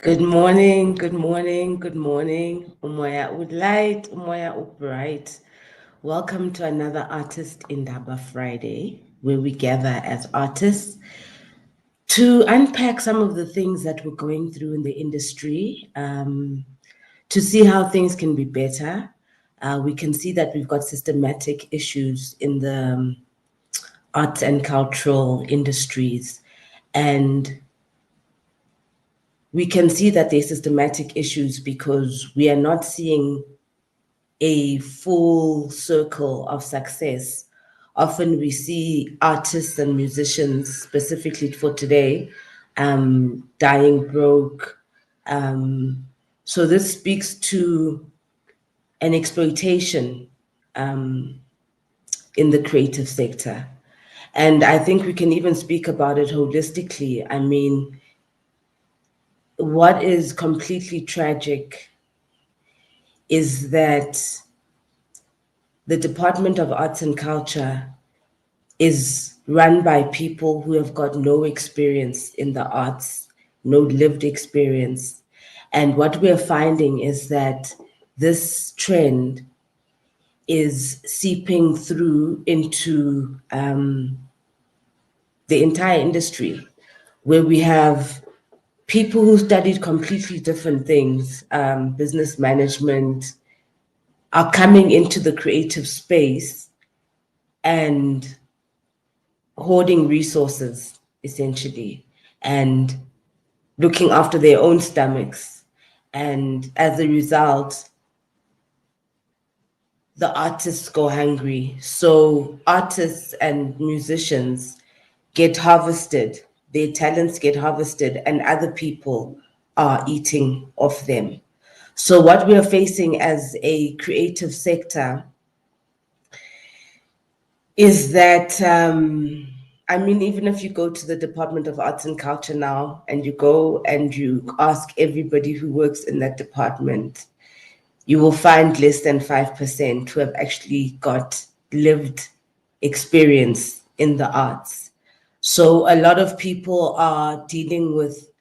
Good morning, good morning, good morning. Umoya light, umoya bright. Welcome to another Artist INDABA Friday, where we gather as artists to unpack some of the things that we're going through in the industry, to see how things can be better. We can see that we've got systematic issues in the arts and cultural industries, and we can see that there's systematic issues because we are not seeing a full circle of success. Often we see artists and musicians, specifically for today, dying broke. So this speaks to an exploitation in the creative sector. And I think we can even speak about it holistically. I mean, what is completely tragic is that the Department of Arts and Culture is run by people who have got no experience in the arts, no lived experience. And what we are finding is that this trend is seeping through into the entire industry, where we have people who studied completely different things, business management, are coming into the creative space and hoarding resources, essentially, and looking after their own stomachs. And as a result, the artists go hungry. So artists and musicians get harvested, their talents get harvested, and other people are eating off them. So what we are facing as a creative sector is that, I mean, even if you go to the Department of Arts and Culture now and you go and you ask everybody who works in that department, you will find less than 5% who have actually got lived experience in the arts. So a lot of people are dealing with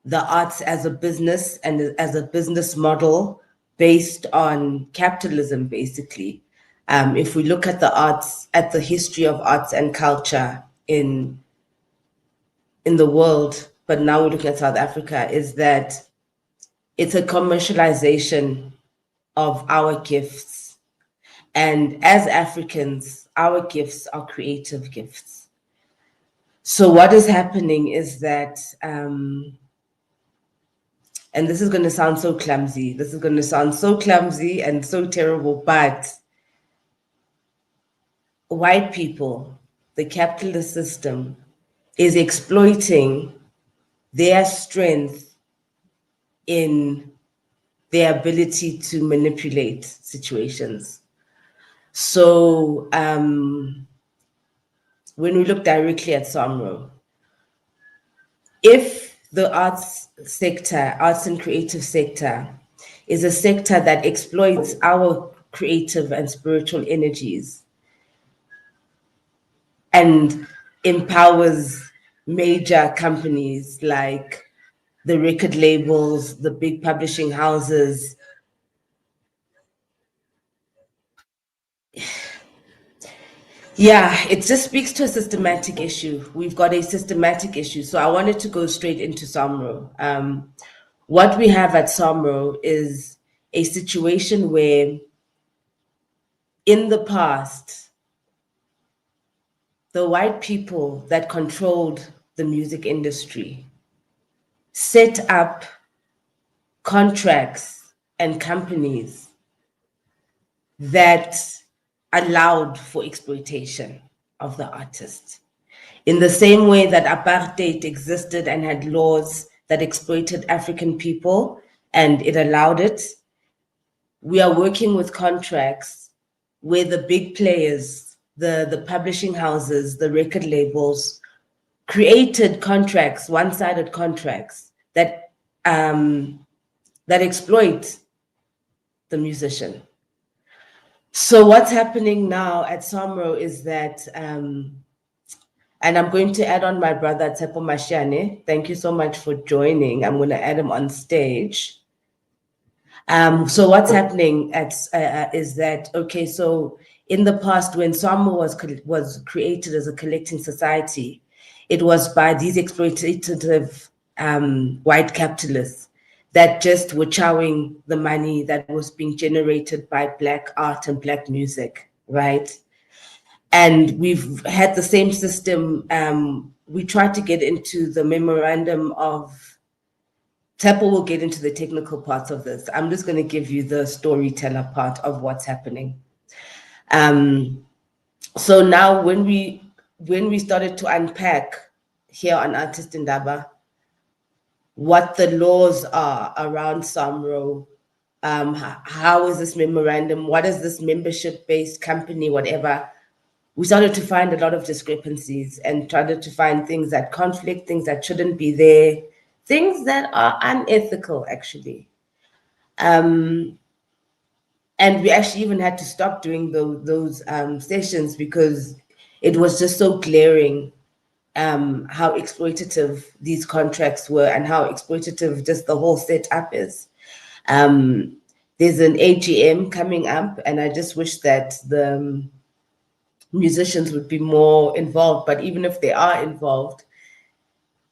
the arts as a business and as a business model based on capitalism, basically. If we look at the arts, at the history of arts and culture in the world, but now we're looking at South Africa, is that it's a commercialization of our gifts. And as Africans, our gifts are creative gifts. So what is happening is that, and this is going to sound so clumsy, this is going to sound so clumsy and so terrible, but white people, the capitalist system, is exploiting their strength in their ability to manipulate situations. So when we look directly at SAMRO, if the arts sector, arts and creative sector, is a sector that exploits our creative and spiritual energies and empowers major companies like the record labels, the big publishing houses, yeah, it just speaks to a systematic issue. We've got a systematic issue. So I wanted to go straight into SAMRO. What we have at SAMRO is a situation where in the past, the white people that controlled the music industry set up contracts and companies that allowed for exploitation of the artist. In the same way that apartheid existed and had laws that exploited African people and it allowed it, we are working with contracts where the big players, the publishing houses, the record labels, created contracts, one-sided contracts that that exploit the musician. So what's happening now at SAMRO is that And I'm going to add on my brother, Tsepo Mashiane. Thank you so much for joining. I'm going to add him on stage. So what's happening is that, okay, so in the past, when SAMRO was created as a collecting society, it was by these exploitative white capitalists that just were chowing the money that was being generated by Black art and Black music, right? And we've had the same system. We tried to get into the memorandum of Tepo will get into the technical parts of this. I'm just going to give you the storyteller part of what's happening. So now when we started to unpack here on Artist INDABA, what the laws are around SAMRO, how is this memorandum, what is this membership-based company, whatever, we started to find a lot of discrepancies and started to find things that conflict, things that shouldn't be there, things that are unethical, actually. And we actually even had to stop doing those sessions because it was just so glaring how exploitative these contracts were and how exploitative just the whole setup is. There's an AGM coming up, and I just wish that the musicians would be more involved. But even if they are involved,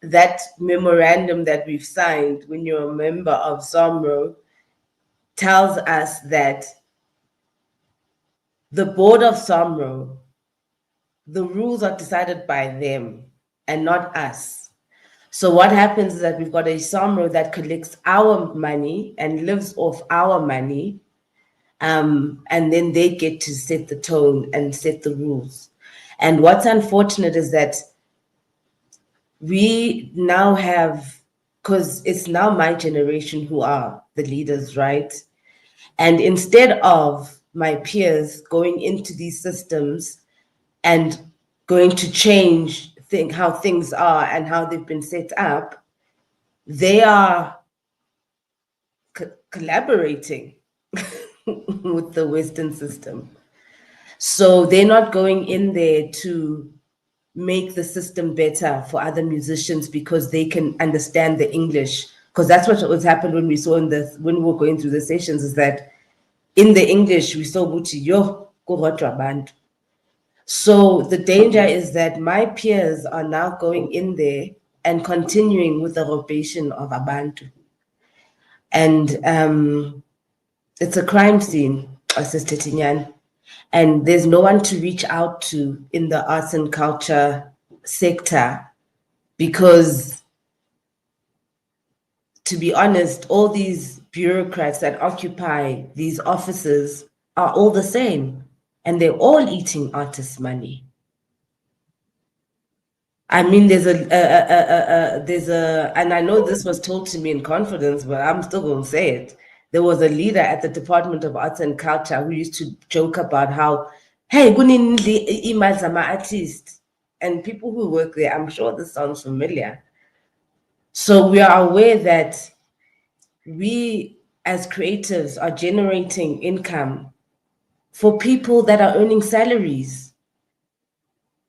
that memorandum that we've signed when you're a member of SAMRO tells us that the board of SAMRO, the rules are decided by them and not us. So what happens is that we've got a SAMRO that collects our money and lives off our money, and then they get to set the tone and set the rules. And what's unfortunate is that we now have, because it's now my generation who are the leaders, right? And instead of my peers going into these systems and going to change how things are and how they've been set up, they are collaborating with the Western system. So they're not going in there to make the system better for other musicians because they can understand the English. Because that's what was happened when we saw when we were going through the sessions, is that in the English we saw Gucci yo go band. So the danger is that my peers are now going in there and continuing with the rotation of Abantu. And it's a crime scene, Sister Tinyan. And there's no one to reach out to in the arts and culture sector because, to be honest, all these bureaucrats that occupy these offices are all the same, and they're all eating artists' money. I mean, there's a, and I know this was told to me in confidence, but I'm still going to say it. There was a leader at the Department of Arts and Culture who used to joke about how, hey, emails are my artist. And people who work there, I'm sure this sounds familiar. So we are aware that we as creatives are generating income for people that are earning salaries.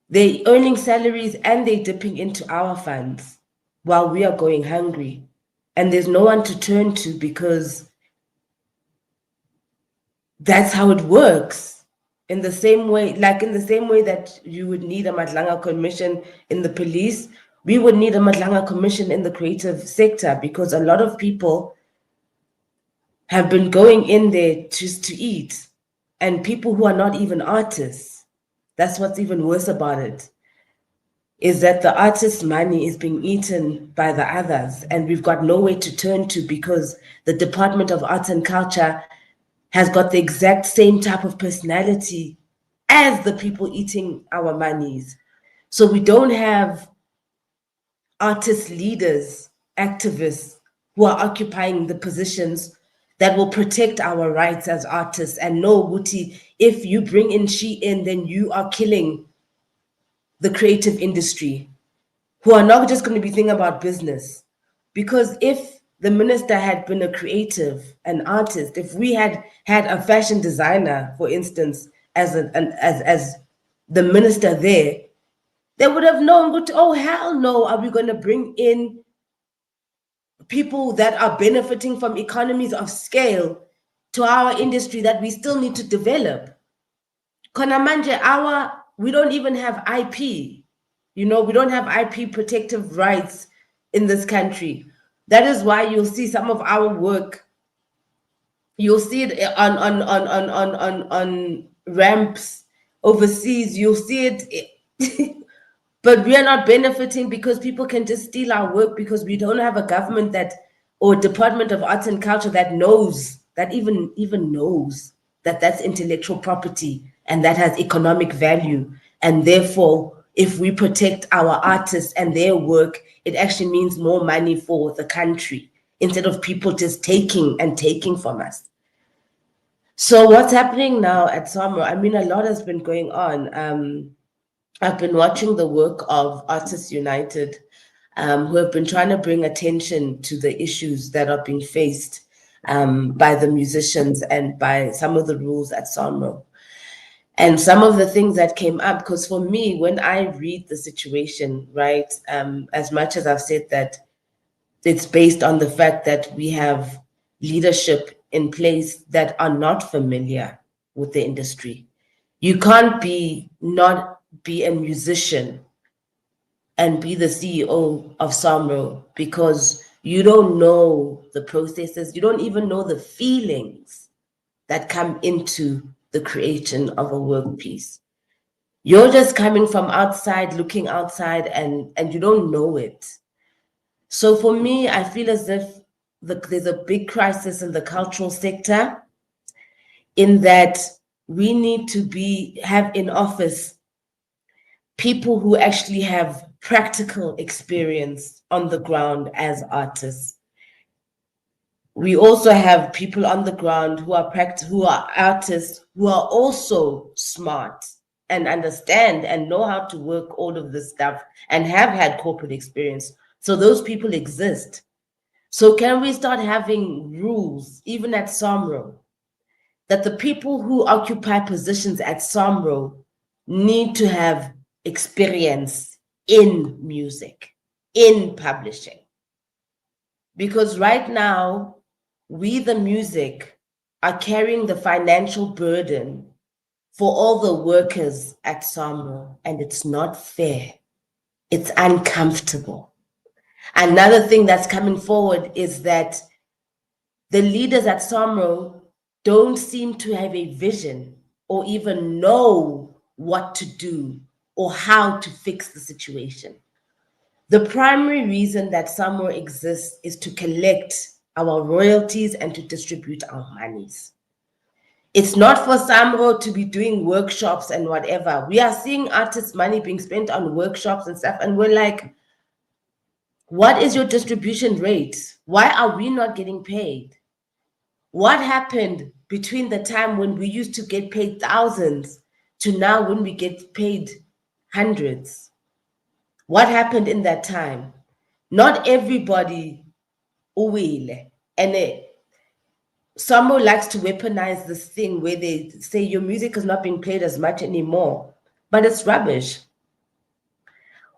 They're earning salaries and they're dipping into our funds while we are going hungry. And there's no one to turn to because that's how it works. In the same way that you would need a Madlanga commission in the police, we would need a Madlanga commission in the creative sector because a lot of people have been going in there just to eat, and people who are not even artists. That's what's even worse about it, is that the artist's money is being eaten by the others, and we've got nowhere to turn to because the Department of Arts and Culture has got the exact same type of personality as the people eating our monies. So we don't have artist leaders, activists who are occupying the positions that will protect our rights as artists and know, Wuti, if you bring in Shein, then you are killing the creative industry, who are not just going to be thinking about business. Because if the minister had been a creative, an artist, if we had a fashion designer, for instance, as the minister there, They would have known, oh, hell no, are we going to bring in people that are benefiting from economies of scale to our industry that we still need to develop? Konamanje, we don't even have IP. You know, we don't have IP protective rights in this country. That is why you'll see some of our work, you'll see it on ramps overseas, you'll see it, but we are not benefiting because people can just steal our work because we don't have a government that, or Department of Arts and Culture that knows, that even knows that that's intellectual property and that has economic value. And therefore, if we protect our artists and their work, it actually means more money for the country instead of people just taking from us. So what's happening now at SAMRO? I mean, a lot has been going on. I've been watching the work of Artists United, who have been trying to bring attention to the issues that are being faced by the musicians and by some of the rules at SAMRO. And some of the things that came up, because for me, when I read the situation, right, as much as I've said that it's based on the fact that we have leadership in place that are not familiar with the industry. You can't not be a musician and be the CEO of SAMRO because you don't know the processes, you don't even know the feelings that come into the creation of a work piece. You're just coming from outside, looking outside, and you don't know it. So for me, I feel as if there's a big crisis in the cultural sector, in that we need to have in office people who actually have practical experience on the ground as artists. We also have people on the ground who are artists, who are also smart and understand and know how to work all of this stuff and have had corporate experience. So those people exist. So can we start having rules, even at SAMRO, that the people who occupy positions at SAMRO need to have experience in music, in publishing? Because right now, we, the music, are carrying the financial burden for all the workers at SAMRO, and it's not fair. It's uncomfortable. Another thing that's coming forward is that the leaders at SAMRO don't seem to have a vision or even know what to do or how to fix the situation. The primary reason that SAMRO exists is to collect our royalties and to distribute our monies. It's not for SAMRO to be doing workshops and whatever. We are seeing artists' money being spent on workshops and stuff, and we're like, what is your distribution rate? Why are we not getting paid? What happened between the time when we used to get paid thousands to now when we get paid hundreds? What happened in that time? Not everybody will. And SAMRO likes to weaponize this thing where they say your music is not being played as much anymore, but it's rubbish.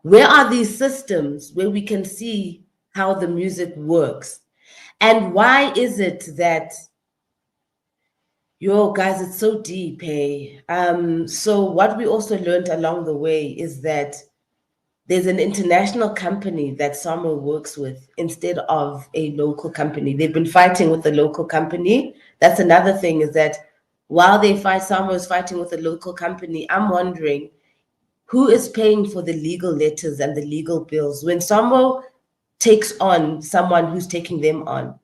Where are these systems where we can see how the music works? And why is it that, guys, it's so deep, hey? So what we also learned along the way is that there's an international company that SAMRO works with instead of a local company. They've been fighting with the local company. That's another thing, is that while SAMRO is fighting with the local company, I'm wondering who is paying for the legal letters and the legal bills when SAMRO takes on someone who's taking them on.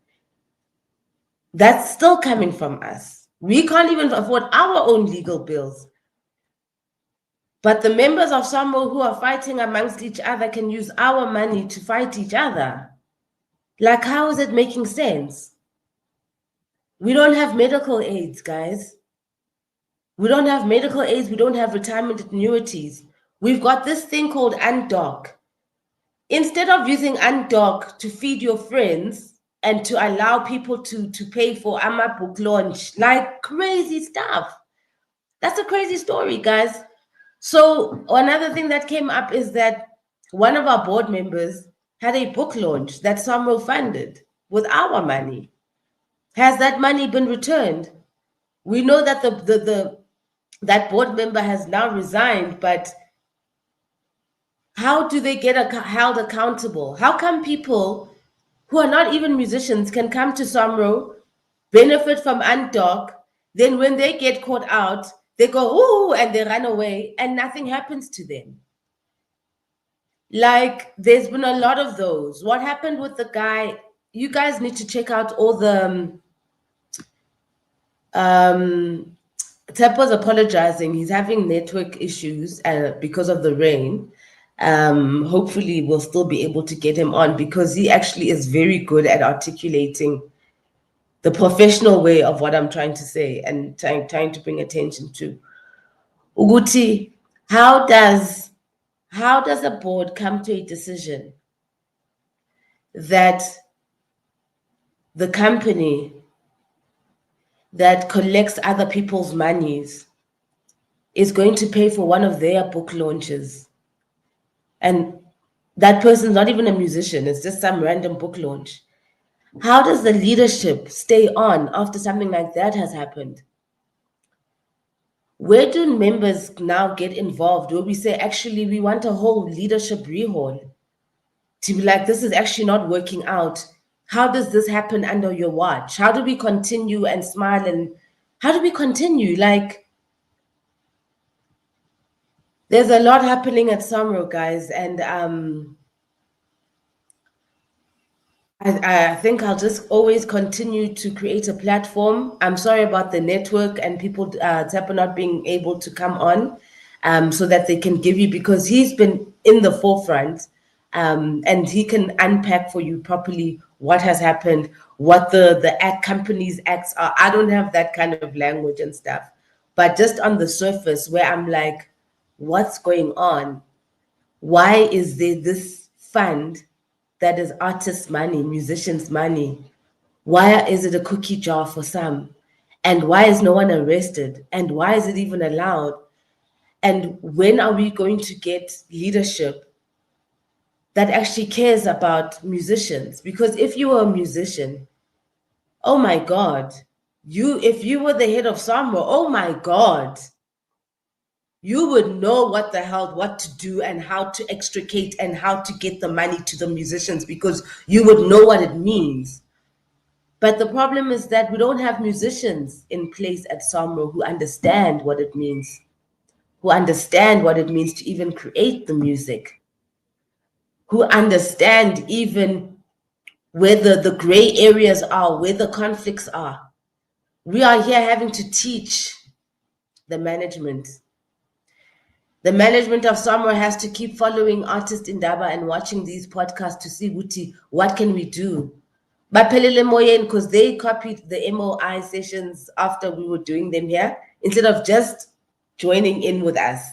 That's still coming from us. We can't even afford our own legal bills. But the members of SAMRO who are fighting amongst each other can use our money to fight each other. Like, how is it making sense? We don't have medical aids, guys. We don't have medical aids. We don't have retirement annuities. We've got this thing called undock. Instead of using undock to feed your friends and to allow people to pay for AMA book launch, like crazy stuff. That's a crazy story, guys. So another thing that came up is that one of our board members had a book launch that SAMRO funded with our money. Has that money been returned? We know that that board member has now resigned, but how do they get held accountable? How come people who are not even musicians can come to SAMRO, benefit from UNDOC, then when they get caught out, they go, ooh, and they run away and nothing happens to them? Like, there's been a lot of those. What happened with the guy? You guys need to check out all the Tepo's apologizing. He's having network issues because of the rain. Hopefully we'll still be able to get him on, because he actually is very good at articulating the professional way of what I'm trying to say and trying to bring attention to. Uguti, how does a board come to a decision that the company that collects other people's monies is going to pay for one of their book launches? And that person's not even a musician, it's just some random book launch. How does the leadership stay on after something like that has happened? Where do members now get involved? Where we say, actually, we want a whole leadership rehaul, to be like, this is actually not working out. How does this happen under your watch? How do we continue and smile? And how do we continue? Like, there's a lot happening at SAMRO, guys. And I think I'll just always continue to create a platform. I'm sorry about the network and people, Tepo not being able to come on so that they can give you, because he's been in the forefront and he can unpack for you properly what has happened, what the company's acts are. I don't have that kind of language and stuff, but just on the surface where I'm like, what's going on? Why is there this fund that is artists' money, musicians' money? Why is it a cookie jar for some? And why is no one arrested? And why is it even allowed? And when are we going to get leadership that actually cares about musicians? Because if you were a musician, oh my God, if you were the head of SAMRO, oh my God, you would know what to do and how to extricate and how to get the money to the musicians, because you would know what it means. But the problem is that we don't have musicians in place at SAMRO who understand what it means, who understand what it means to even create the music, who understand even where the gray areas are, where the conflicts are. We are here having to teach the management. The management of SAMRO has to keep following artist INDABA and watching these podcasts to see, what can we do? Baphelele moyeni, because they copied the MOI sessions after we were doing them here, instead of just joining in with us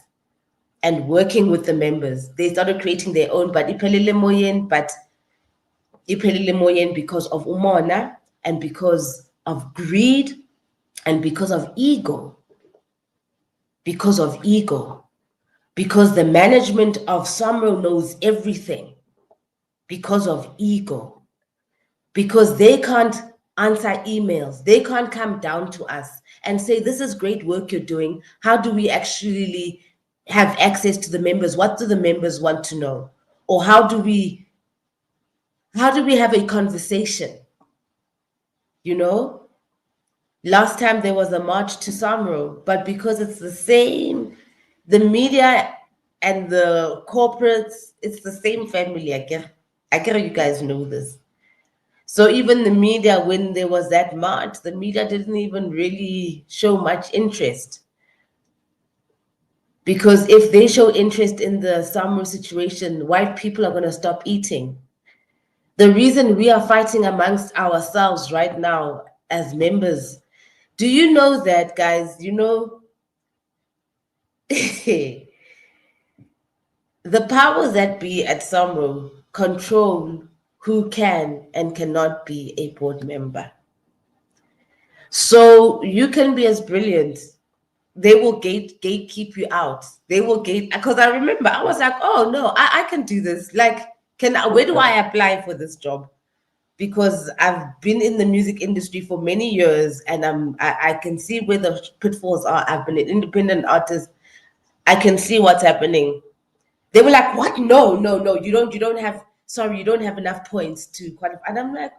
and working with the members. They started creating their own, but iphelele moyeni because of umona and because of greed and because of ego. Because of ego. Because the management of SAMRO knows everything. Because of ego. Because they can't answer emails. They can't come down to us and say, this is great work you're doing. How do we actually have access to the members? What do the members want to know? Or how do we have a conversation? You know, last time there was a march to SAMRO, but because it's the same, the media and the corporates, it's the same family. I get you guys know this. So even the media, when there was that march, the media didn't even really show much interest. Because if they show interest in the SAMRO situation, white people are going to stop eating. The reason we are fighting amongst ourselves right now as members, do you know that, guys? You know, the powers that be at SAMRO control who can and cannot be a board member. So you can be as brilliant they will gatekeep you out. They will because I remember I was like, oh no, I can do this. Like, where do I apply for this job? Because I've been in the music industry for many years and I can see where the pitfalls are. I've been an independent artist. I can see what's happening. They were like, what? No, no, no, you don't have, sorry, you don't have enough points to qualify. And I'm like,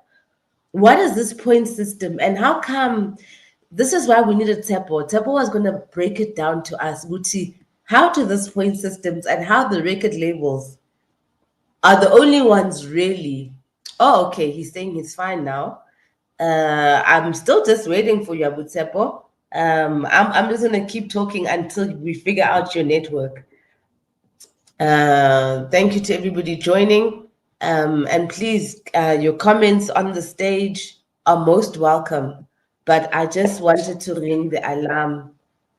what is this point system? And how come? This is why we needed Tepo. Tepo was going to break it down to us, Guti, how do these point systems and how the record labels are the only ones really. Oh, okay, he's saying he's fine now. I'm still just waiting for you, Abu Tepo. I'm just going to keep talking until we figure out your network. Thank you to everybody joining. And please, your comments on the stage are most welcome. But I just wanted to ring the alarm.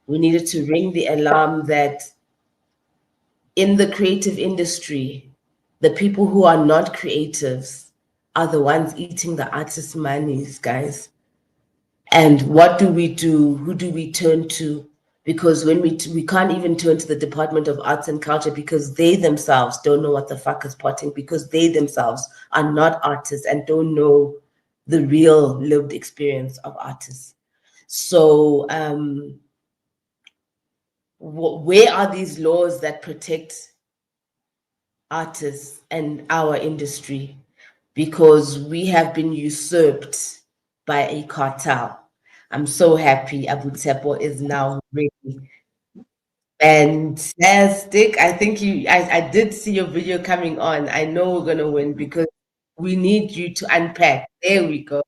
We needed to ring the alarm that in the creative industry, the people who are not creatives are the ones eating the artists' monies, guys. And what do we do? Who do we turn to? Because when we can't even turn to the Department of Arts and Culture because they themselves don't know what the fuck is potting, because they themselves are not artists and don't know the real lived experience of artists. So where are these laws that protect artists and our industry? Because we have been usurped by a cartel. I'm so happy Abu Tepo is now ready. Fantastic. I think I did see your video coming on. I know we're gonna win because we need you to unpack. There we go.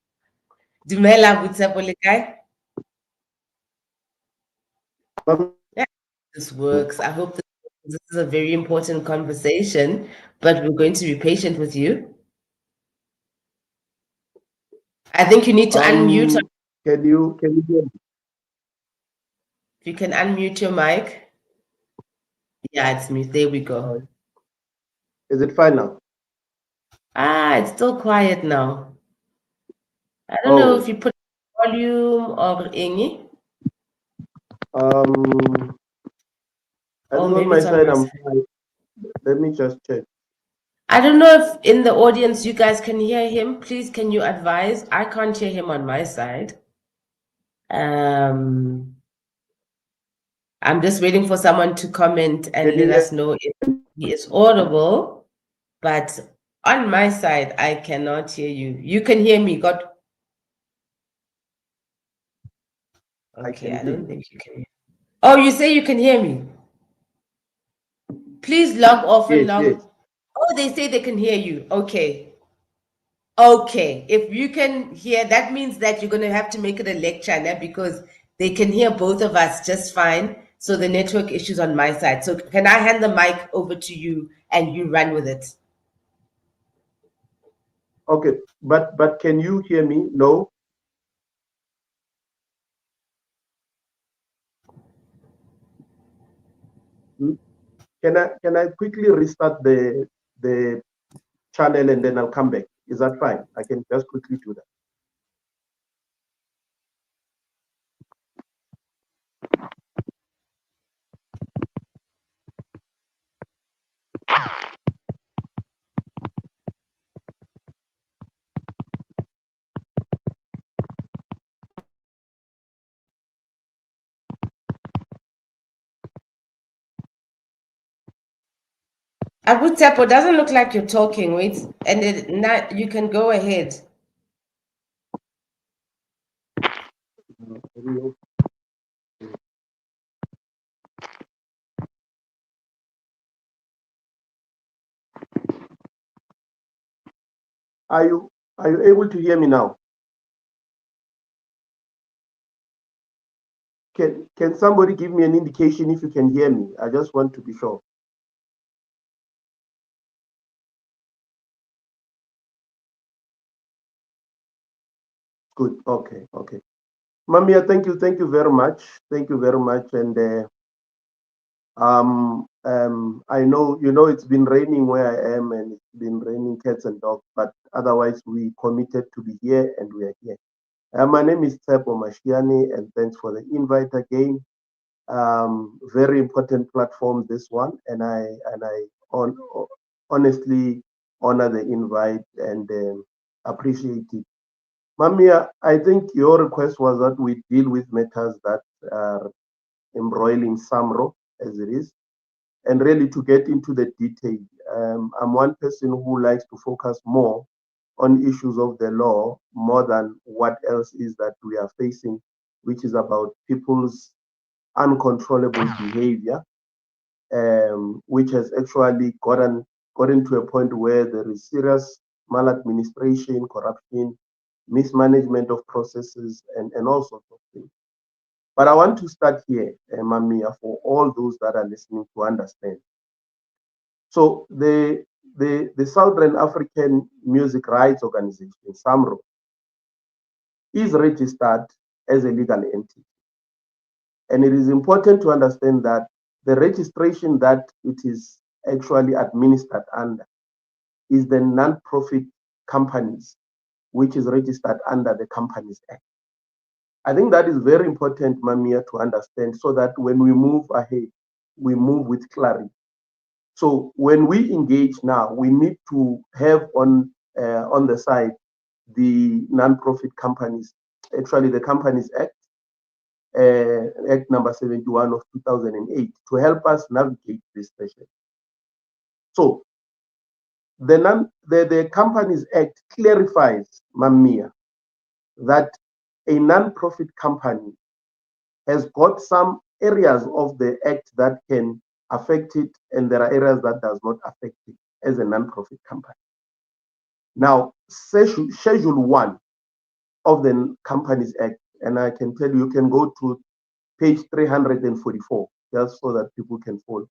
Dumela Abu Tepo Lekai. Yeah, this works. I hope this is a very important conversation, but we're going to be patient with you. I think you need to unmute. Can you hear me? If you can unmute your mic. Yeah, it's me. There we go. Is it fine now? It's still quiet now. I don't know if you put volume or any. I think on my side I'm fine. Let me just check. I don't know if in the audience you guys can hear him. Please, can you advise? I can't hear him on my side. I'm just waiting for someone to comment and let us know if he is audible. But on my side, I cannot hear you. You can hear me. God. Okay, I don't think you can hear. Oh, you say you can hear me. Please log off and log. Yes. Oh, they say they can hear you. Okay. Okay. If you can hear, that means that you're going to have to make it a lecture now because they can hear both of us just fine. So the network issues on my side. So can I hand the mic over to you and you run with it? Okay, but can you hear me? No. Can I quickly restart the channel and then I'll come back? Is that fine? I can just quickly do that. Abu Tepo, doesn't look like you're talking. Wait, and now you can go ahead. Are you able to hear me now? Can somebody give me an indication if you can hear me? I just want to be sure. Good. Okay. Mamia, thank you very much. Thank you very much. And I know it's been raining where I am, and it's been raining cats and dogs, but otherwise we committed to be here, and we are here. My name is Tsepo Mashiani, and thanks for the invite again. Very important platform, this one, and I honestly honor the invite and appreciate it. Mamia, I think your request was that we deal with matters that are embroiling SAMRO as it is, and really to get into the detail. I'm one person who likes to focus more on issues of the law more than what else is that we are facing, which is about people's uncontrollable behavior, which has actually gotten to a point where there is serious maladministration, corruption, mismanagement of processes, and all sorts of things. But I want to start here, Mamia, for all those that are listening to understand. So the Southern African Music Rights Organization, SAMRO, is registered as a legal entity. And it is important to understand that the registration that it is actually administered under is the non-profit companies, which is registered under the Companies Act. I think that is very important, Mamia, to understand so that when we move ahead, we move with clarity. So when we engage now, we need to have on the side the non-profit companies, actually the Companies Act, Act number 71 of 2008, to help us navigate this session. So the Companies Act clarifies, Mamia, that a non-profit company has got some areas of the act that can affect it, and there are areas that does not affect it as a non-profit company. Now, Schedule 1 of the Companies Act, and I can tell you, you can go to page 344, just so that people can follow.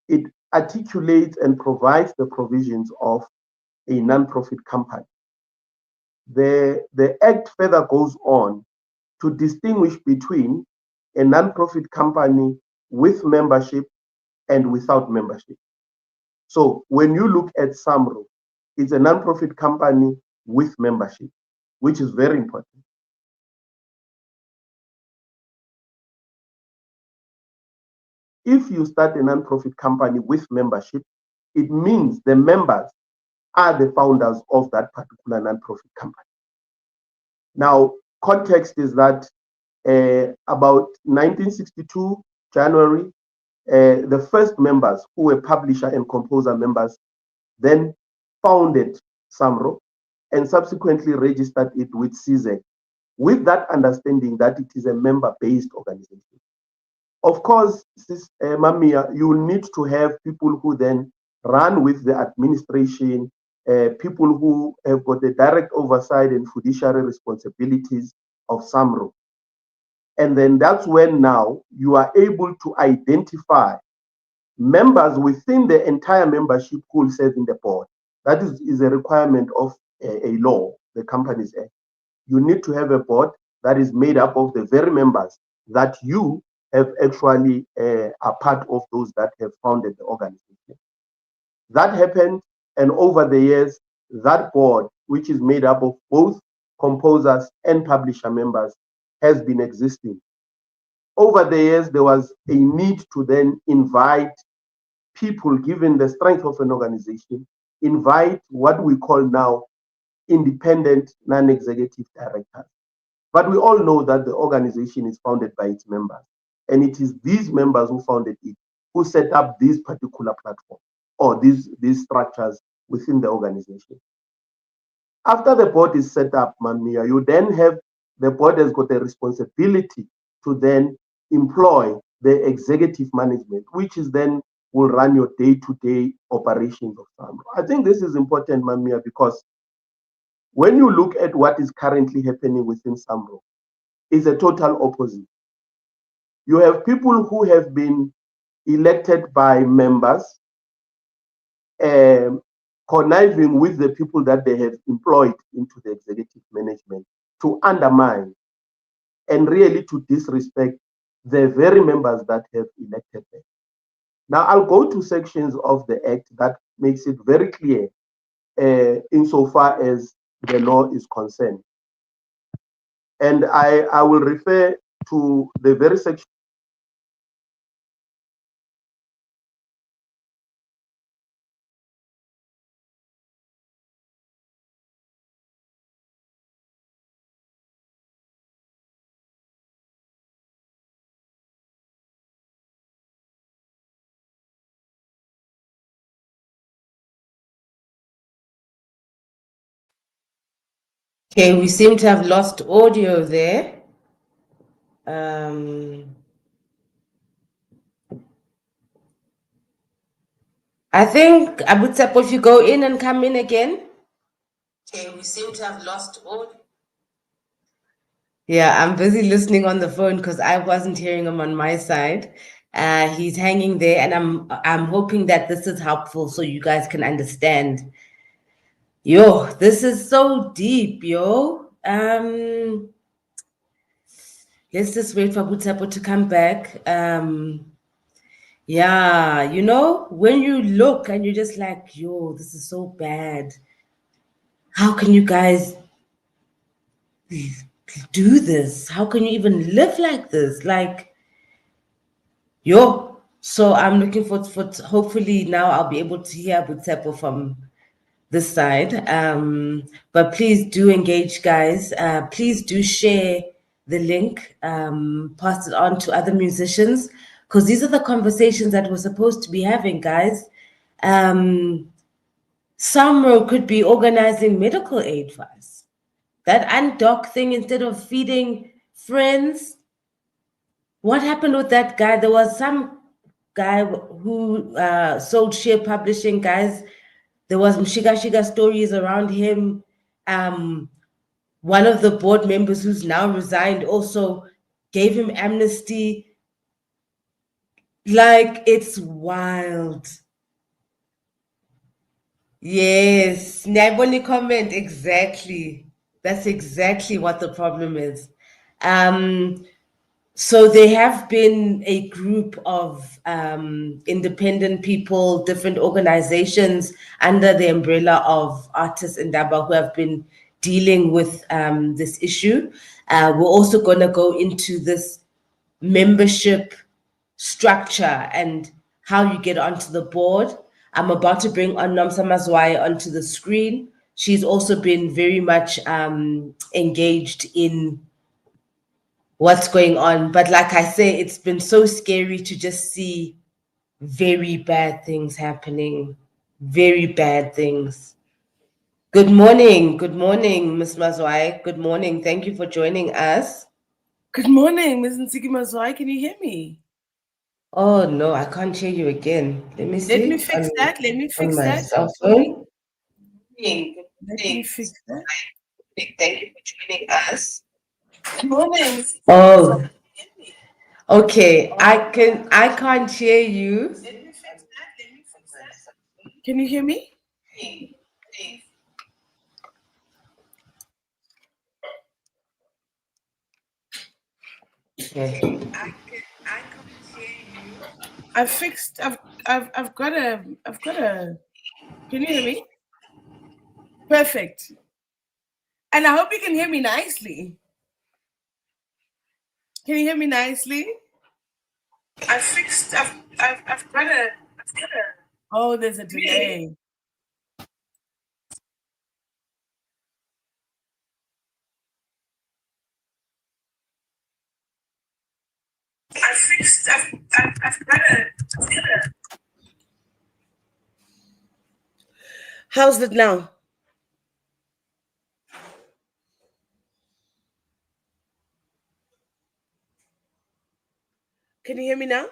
It articulates and provides the provisions of a non-profit company. The Act further goes on to distinguish between a non-profit company with membership and without membership. So when you look at SAMRO, it's a non-profit company with membership, which is very important. If you start a non-profit company with membership, it means the members are the founders of that particular non-profit company. Now, context is that about 1962, January, the first members who were publisher and composer members then founded SAMRO and subsequently registered it with CZEC, with that understanding that it is a member-based organization. Of course, Mamia, you will need to have people who then run with the administration, people who have got the direct oversight and fiduciary responsibilities of SAMRO. And then that's when now you are able to identify members within the entire membership who will serve in the board. That is a requirement of a law, the Companies Act. You need to have a board that is made up of the very members that you have actually are part of those that have founded the organization. That happened, and over the years, that board, which is made up of both composers and publisher members, has been existing. Over the years, there was a need to then invite people, given the strength of an organization, invite what we call now independent non-executive directors. But we all know that the organization is founded by its members. And it is these members who founded it who set up this particular platform or these structures within the organization. After the board is set up, Mamia, you then have the board has got a responsibility to then employ the executive management, which is then will run your day-to-day operations of SAMRO. I think this is important, Mamia, because when you look at what is currently happening within SAMRO, it's a total opposite. You have people who have been elected by members, conniving with the people that they have employed into the executive management to undermine and really to disrespect the very members that have elected them. Now, I'll go to sections of the Act that makes it very clear insofar as the law is concerned. And I will refer to the very section Okay, we seem to have lost audio there. I think, Abutsapo, if you go in and come in again. Okay, we seem to have lost audio. Yeah, I'm busy listening on the phone because I wasn't hearing him on my side. He's hanging there, and I'm hoping that this is helpful so you guys can understand. Yo, this is so deep, yo. Let's just wait for Butsapo to come back. Yeah, you know, when you look and you're just like, yo, this is so bad. How can you guys do this? How can you even live like this? Like, yo. So I'm looking for hopefully now I'll be able to hear Butsapo from this side. But please do engage, guys. Please do share the link, pass it on to other musicians, because these are the conversations that we're supposed to be having, guys. SAMRO could be organizing medical aid for us. That undock thing, instead of feeding friends, what happened with that guy? There was some guy who sold share publishing, guys. There was Shiga stories around him. One of the board members who's now resigned also gave him amnesty. Like, it's wild. Yes, Naboni comment, exactly. That's exactly what the problem is. So there have been a group of independent people, different organizations under the umbrella of Artists INDABA who have been dealing with this issue. We're also going to go into this membership structure and how you get onto the board. I'm about to bring on Nomsa Mazwai onto the screen. She's also been very much engaged in what's going on. But like I say, it's been so scary to just see very bad things happening, very bad things. Good morning, Ms. Mazwai. Good morning. Thank you for joining us. Good morning, Ms. Nsiki Mazwai. Can you hear me? Oh no, I can't hear you again. Let me see. Let me fix that. Let me fix on my that. cell phone. Let me fix that. Thank you for joining us. Good morning. Oh, okay. I can't hear you. Let me fix that. Let me fix that. Can you hear me? Okay. I've fixed. I've got a. Can you hear me? Perfect. And I hope you can hear me nicely. Can you hear me nicely? I've fixed. I've got a. Oh, there's a delay. I've fixed. I've got a. How's it now? Can you hear me now?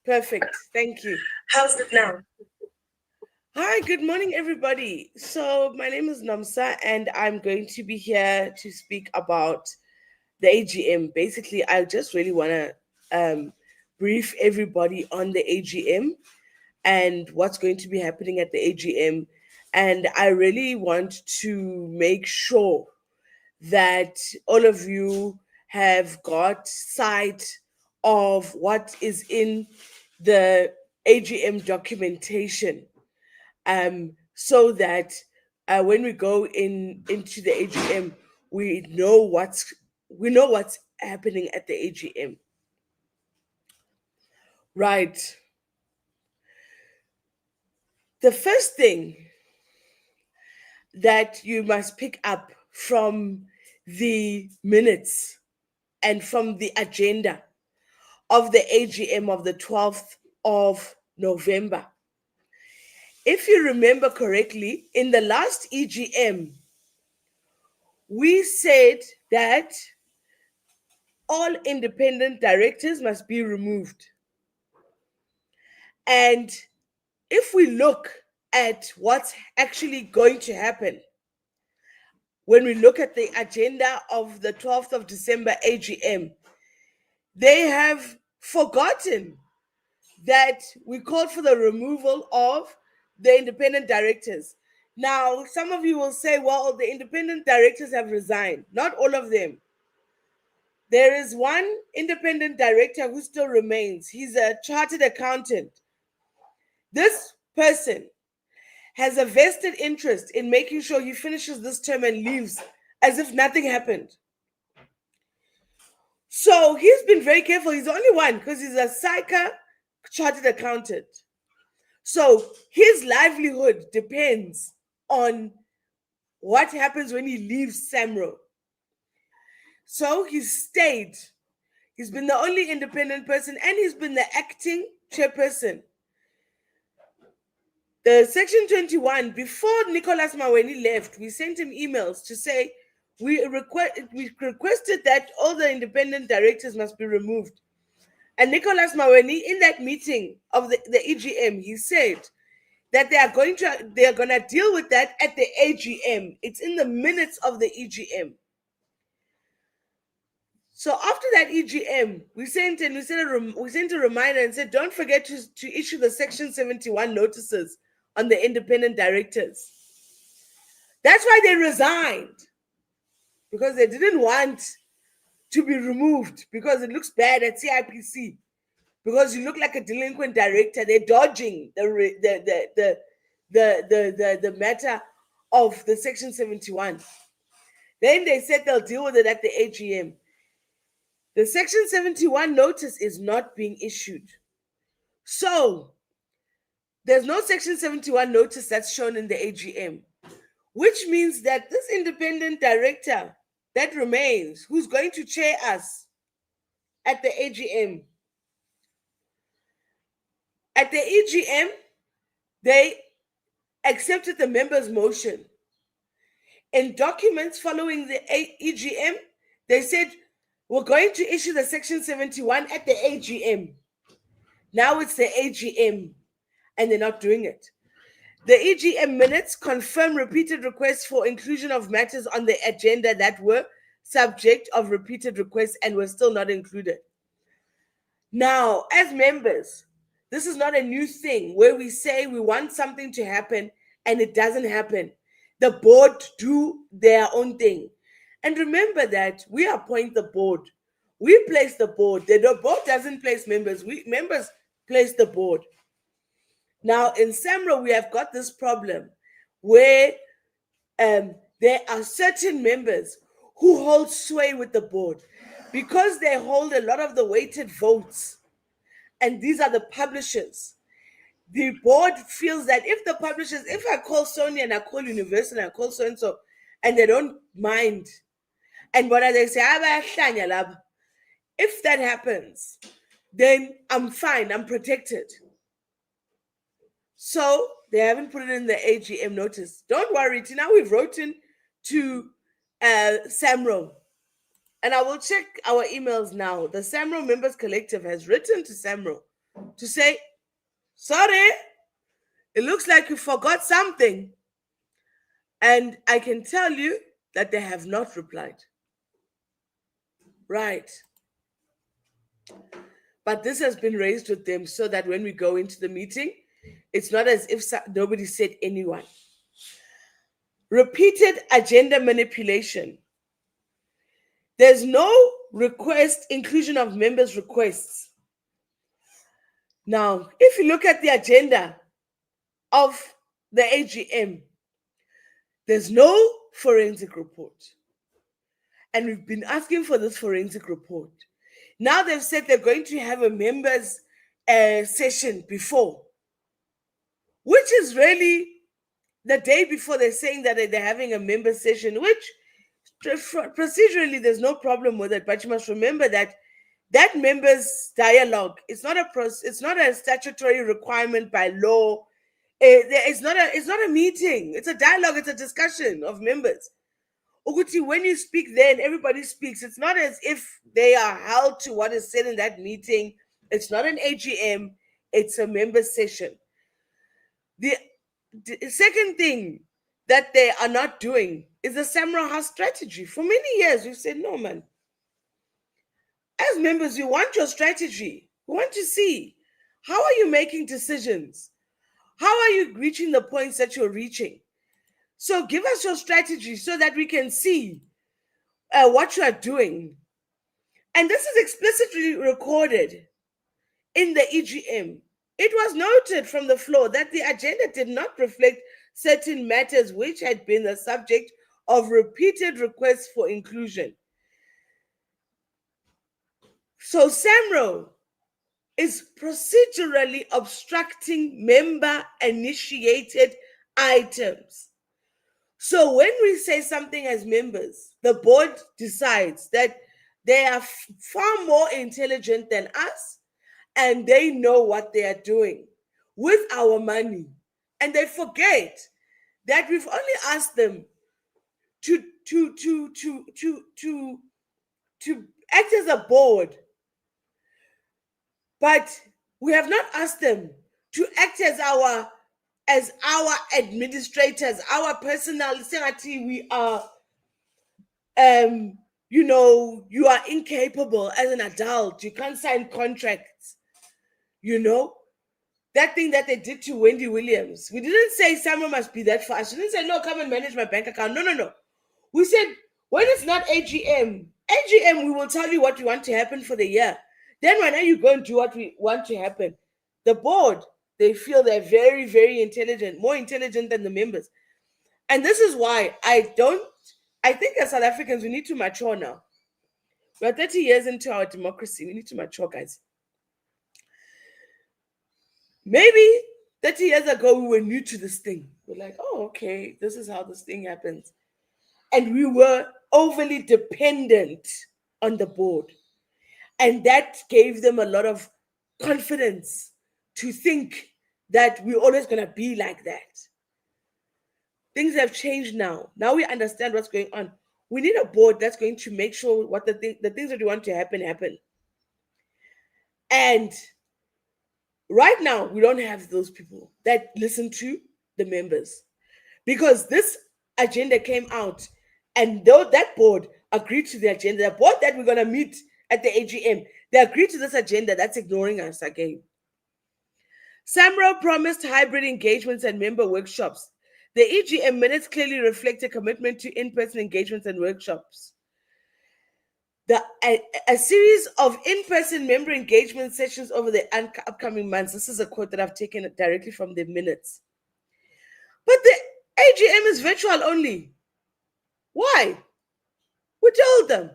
Perfect. Thank you. How's it now? Hi, good morning, everybody. So, my name is Namsa, and I'm going to be here to speak about the AGM. Basically, I just really want to brief everybody on the AGM and what's going to be happening at the AGM. And I really want to make sure that all of you have got sight of what is in the AGM documentation, so that when we go into the AGM, we know what's happening at the AGM. Right. The first thing that you must pick up from the minutes and from the agenda of the AGM of the 12th of November if you remember correctly, in the last EGM, we said that all independent directors must be removed. And if we look at what's actually going to happen, when we look at the agenda of the 12th of December AGM, they have forgotten that we called for the removal of the independent directors. Now, some of you will say, well, the independent directors have resigned. Not all of them. There is one independent director who still remains. He's a chartered accountant. This person has a vested interest in making sure he finishes this term and leaves as if nothing happened. So he's been very careful. He's the only one because he's a SAICA chartered accountant. So his livelihood depends on what happens when he leaves SAMRO. So he's stayed. He's been the only independent person and he's been the acting chairperson. The Section 21, before Nicholas Maweni left, we sent him emails to say we requested that all the independent directors must be removed. And Nicholas Maweni, in that meeting of the EGM, he said that they are going to deal with that at the AGM. It's in the minutes of the EGM. So after that EGM, we sent a reminder and said, don't forget to issue the Section 71 notices on the independent directors. That's why they resigned, because they didn't want to be removed because it looks bad at CIPC, because you look like a delinquent director. They're dodging the matter of the Section 71. Then they said they'll deal with it at the AGM. The Section 71 notice is not being issued. So there's no Section 71 notice that's shown in the AGM, which means that this independent director that remains, who's going to chair us at the AGM, at the EGM, they accepted the members' motion. In documents following the EGM, they said, we're going to issue the Section 71 at the AGM. Now it's the AGM, and they're not doing it. The EGM minutes confirm repeated requests for inclusion of matters on the agenda that were subject of repeated requests and were still not included. Now, as members, this is not a new thing where we say we want something to happen and it doesn't happen. The board do their own thing. And remember that we appoint the board. We place the board. The board doesn't place members. Members place the board. Now, in SAMRO, we have got this problem where there are certain members who hold sway with the board because they hold a lot of the weighted votes. And these are the publishers. The board feels that if the publishers, if I call Sonia and I call Universal and I call so-and-so, and they don't mind, and what they say, if that happens, then I'm fine, I'm protected. So they haven't put it in the AGM notice. Don't worry, Tina, we've written to SAMRO. And I will check our emails now. The SAMRO Members Collective has written to SAMRO to say, sorry, it looks like you forgot something. And I can tell you that they have not replied. Right. But this has been raised with them so that when we go into the meeting, it's not as if nobody said anyone. Repeated agenda manipulation. There's no request, inclusion of members' requests. Now, if you look at the agenda of the AGM, there's no forensic report. And we've been asking for this forensic report. Now they've said they're going to have a members' session before, which is really the day before they're saying that they're having a members' session, which procedurally there's no problem with it. But you must remember that that members' dialogue, it's not a statutory requirement by law. It's not a meeting. It's a dialogue. It's a discussion of members. Uguti, when you speak, then everybody speaks. It's not as if they are held to what is said in that meeting. It's not an AGM. It's a member session. The second thing that they are not doing is the SAMRO House strategy. For many years, we've said, no, man. As members, we want your strategy. We want to see, how are you making decisions? How are you reaching the points that you're reaching? So give us your strategy so that we can see what you are doing. And this is explicitly recorded in the EGM. It was noted from the floor that the agenda did not reflect certain matters which had been the subject of repeated requests for inclusion. So SAMRO is procedurally obstructing member-initiated items. So when we say something as members, the board decides that they are far more intelligent than us and they know what they are doing with our money. And they forget that we've only asked them to act as a board, but we have not asked them to act as our administrators, our personnel. We are, you are incapable as an adult. You can't sign contracts. That thing that they did to Wendy Williams. We didn't say SAMRO must be that fast. We didn't say, no, come and manage my bank account. No. We said, when it's not AGM, we will tell you what we want to happen for the year. Then when you go and do what we want to happen, the board, they feel they're very, very intelligent, more intelligent than the members. And this is why I think as South Africans, we need to mature now. We're 30 years into our democracy. We need to mature, guys. Maybe 30 years ago, we were new to this thing. We're like, oh, okay, this is how this thing happens. And we were overly dependent on the board. And that gave them a lot of confidence to think that we're always going to be like that. Things have changed now. Now we understand what's going on. We need a board that's going to make sure what the things that we want to happen. And right now, we don't have those people that listen to the members, because this agenda came out, and though that board agreed to the agenda, the board that we're going to meet at the AGM, they agreed to this agenda that's ignoring us again. SAMRO promised hybrid engagements and member workshops. The EGM minutes clearly reflect a commitment to in-person engagements and workshops. A series of in-person member engagement sessions over the upcoming months. This is a quote that I've taken directly from the minutes. But the AGM is virtual only. Why? We told them.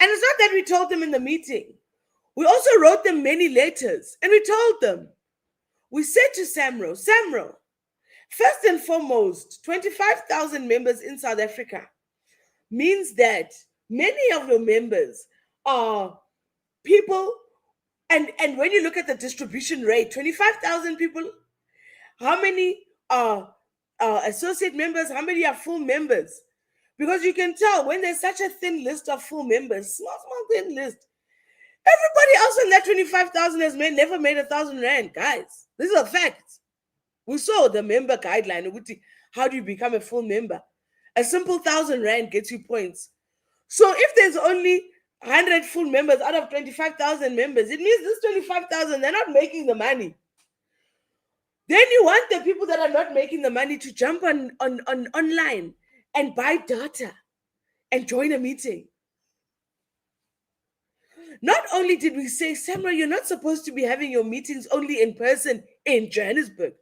And it's not that we told them in the meeting. We also wrote them many letters, and we told them. We said to SAMRO, first and foremost, 25,000 members in South Africa means that many of your members are people, and when you look at the distribution rate, 25,000 people, how many are associate members, how many are full members? Because you can tell when there's such a thin list of full members, small thin list, everybody else in that 25,000 has never made 1,000 rand, guys. This is a fact. We saw the member guideline. How do you become a full member? A simple 1,000 rand gets you points. So if there's only 100 full members out of 25,000 members, it means this 25,000, they're not making the money. Then you want the people that are not making the money to jump on online and buy data and join a meeting. Not only did we say, SAMRO, you're not supposed to be having your meetings only in person in Johannesburg.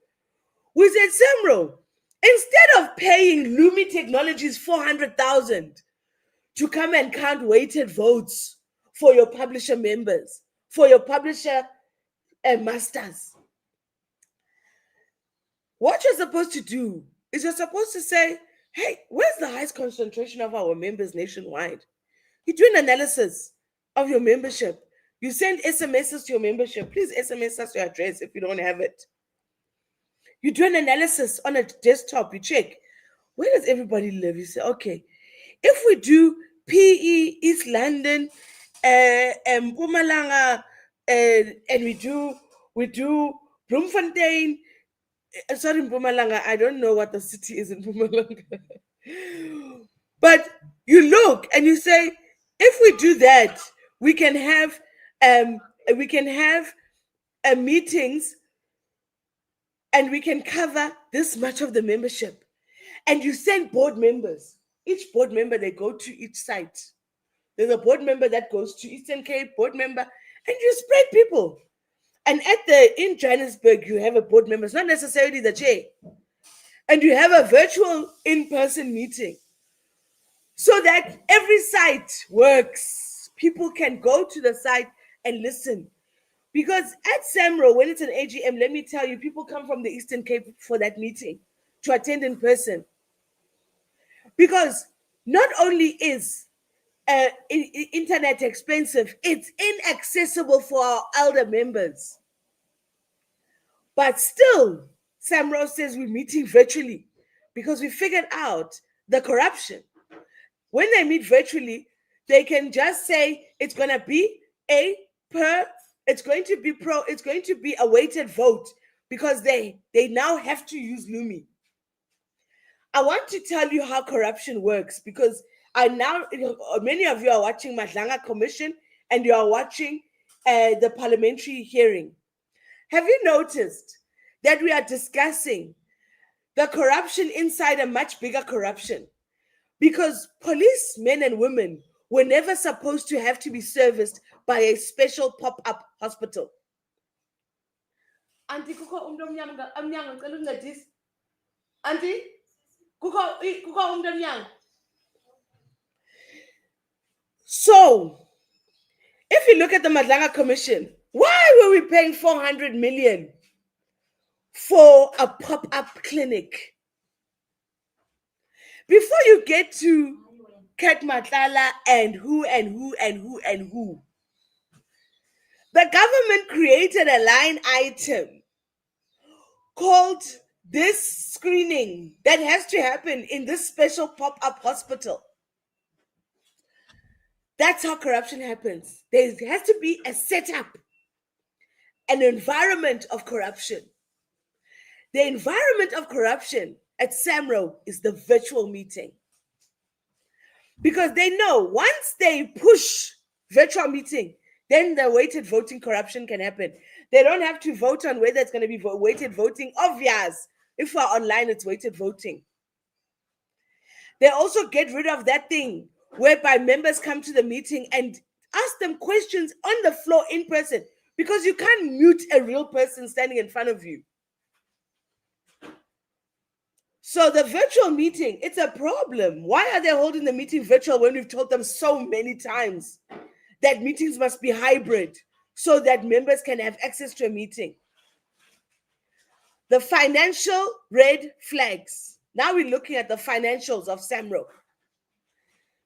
We said, SAMRO, instead of paying Lumi Technologies 400,000 to come and count weighted votes for your publisher members, for your publisher masters, what you're supposed to do is you're supposed to say, hey, where's the highest concentration of our members nationwide? You do an analysis of your membership. You send SMSs to your membership. Please SMS us your address if you don't have it. You do an analysis on a desktop, you check, where does everybody live? You say, okay, if we do PE, East London, Mpumalanga, and we do Bloemfontein, sorry, Mpumalanga, I don't know what the city is in Mpumalanga. But you look and you say, if we do that, we can have meetings, and we can cover this much of the membership. And you send board members. Each board member, they go to each site. There's a board member that goes to Eastern Cape, board member, and you spread people. And in Johannesburg, you have a board member. It's not necessarily the chair. And you have a virtual in-person meeting so that every site works. People can go to the site and listen. Because at SAMRO, when it's an AGM, let me tell you, people come from the Eastern Cape for that meeting to attend in person. Because not only is internet expensive, it's inaccessible for our elder members. But still, SAMRO says we're meeting virtually because we figured out the corruption. When they meet virtually, they can just say it's going to be it's going to be a weighted vote because they now have to use Lumi. I want to tell you how corruption works because many of you are watching Madlanga Commission and you are watching the parliamentary hearing. Have you noticed that we are discussing the corruption inside a much bigger corruption? Because policemen and women were never supposed to have to be serviced by a special pop-up hospital. Auntie, kuko umuntu omnyama ngicela ukuncedisa. Auntie, kuko umuntu omnyama. So, if you look at the Madlanga Commission, why were we paying 400 million for a pop-up clinic? Before you get to Kat Matlala and who, the government created a line item called this screening that has to happen in this special pop-up hospital. That's how corruption happens. There has to be a setup, an environment of corruption. The environment of corruption at SAMRO is the virtual meeting. Because they know once they push virtual meeting, then the weighted voting corruption can happen. They don't have to vote on whether it's going to be weighted voting. Obvious. If we're online, it's weighted voting. They also get rid of that thing whereby members come to the meeting and ask them questions on the floor in person because you can't mute a real person standing in front of you. So the virtual meeting, it's a problem. Why are they holding the meeting virtual when we've told them so many times that meetings must be hybrid so that members can have access to a meeting? The financial red flags. Now we're looking at the financials of SAMRO.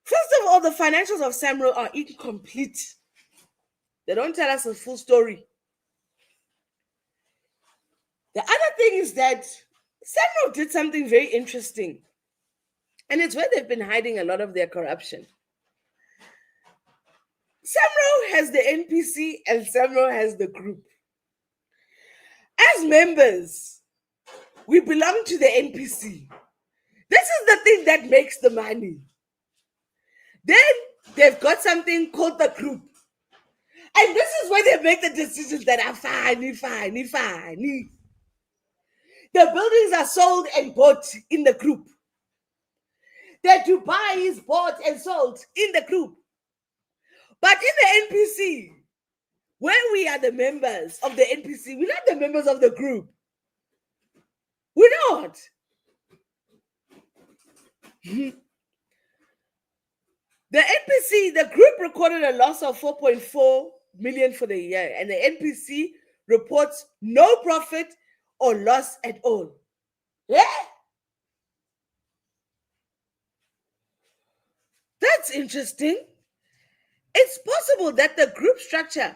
First of all, the financials of SAMRO are incomplete. They don't tell us the full story. The other thing is that SAMRO did something very interesting, and it's where they've been hiding a lot of their corruption. SAMRO has the NPC and SAMRO has the group. As members, we belong to the NPC. This is the thing that makes the money. Then they've got something called the group. And this is where they make the decisions that are fine. The buildings are sold and bought in the group. The Dubai is bought and sold in the group. But in the NPC, when we are the members of the NPC, we're not the members of the group. We're not. The NPC, the group recorded a loss of 4.4 million for the year, and the NPC reports no profit or loss at all. Yeah? That's interesting. It's possible that the group structure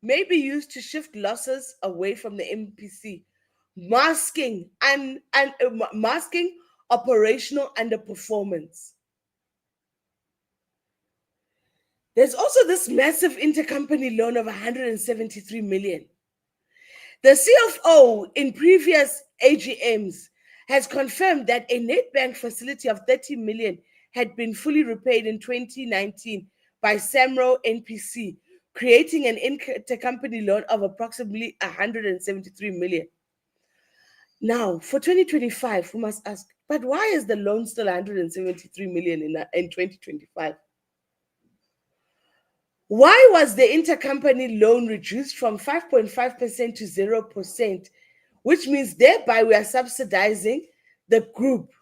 may be used to shift losses away from the NPC, masking masking operational underperformance. There's also this massive intercompany loan of 173 million. The CFO in previous AGMs has confirmed that a net bank facility of 30 million had been fully repaid in 2019 by SAMRO NPC, creating an intercompany loan of approximately 173 million. Now, for 2025, we must ask, but why is the loan still 173 million in 2025? Why was the intercompany loan reduced from 5.5% to 0%, which means thereby we are subsidizing the group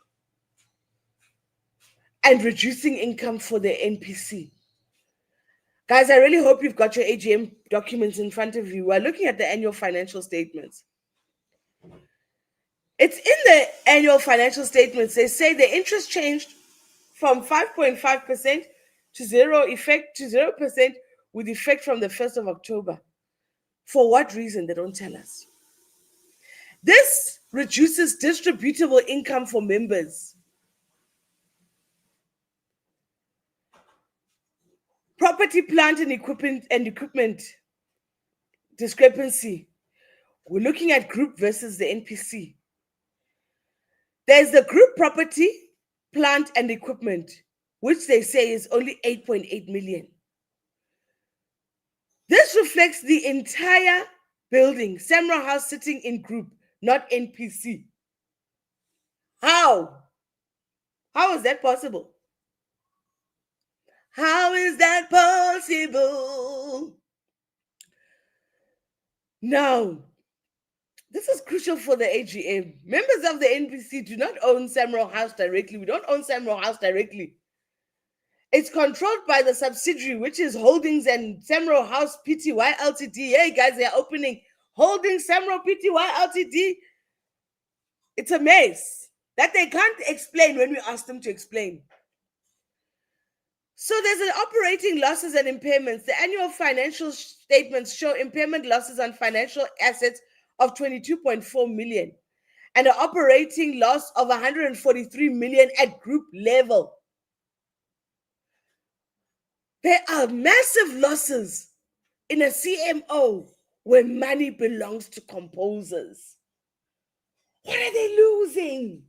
and reducing income for the NPC? Guys, I really hope you've got your AGM documents in front of you. We're looking at the annual financial statements. It's in the annual financial statements. They say the interest changed from 5.5% to 0% with effect from the 1st of October. For what reason? They don't tell us. This reduces distributable income for members. Property, plant, and equipment discrepancy. We're looking at group versus the NPC. There's the group property, plant, and equipment, which they say is only 8.8 million. This reflects the entire building, SAMRO House sitting in group, not NPC. How? How is that possible? How is that possible? Now, this is crucial for the AGM. Members of the NPC do not own SAMRO House directly. We don't own SAMRO House directly. It's controlled by the subsidiary, which is Holdings and SAMRO House Pty Ltd. Hey guys, they're opening Holdings SAMRO Pty Ltd. It's a mess that they can't explain when we ask them to explain. So there's an operating losses and impairments. The annual financial statements show impairment losses on financial assets of 22.4 million and an operating loss of 143 million at group level. There are massive losses in a CMO where money belongs to composers. What are they losing?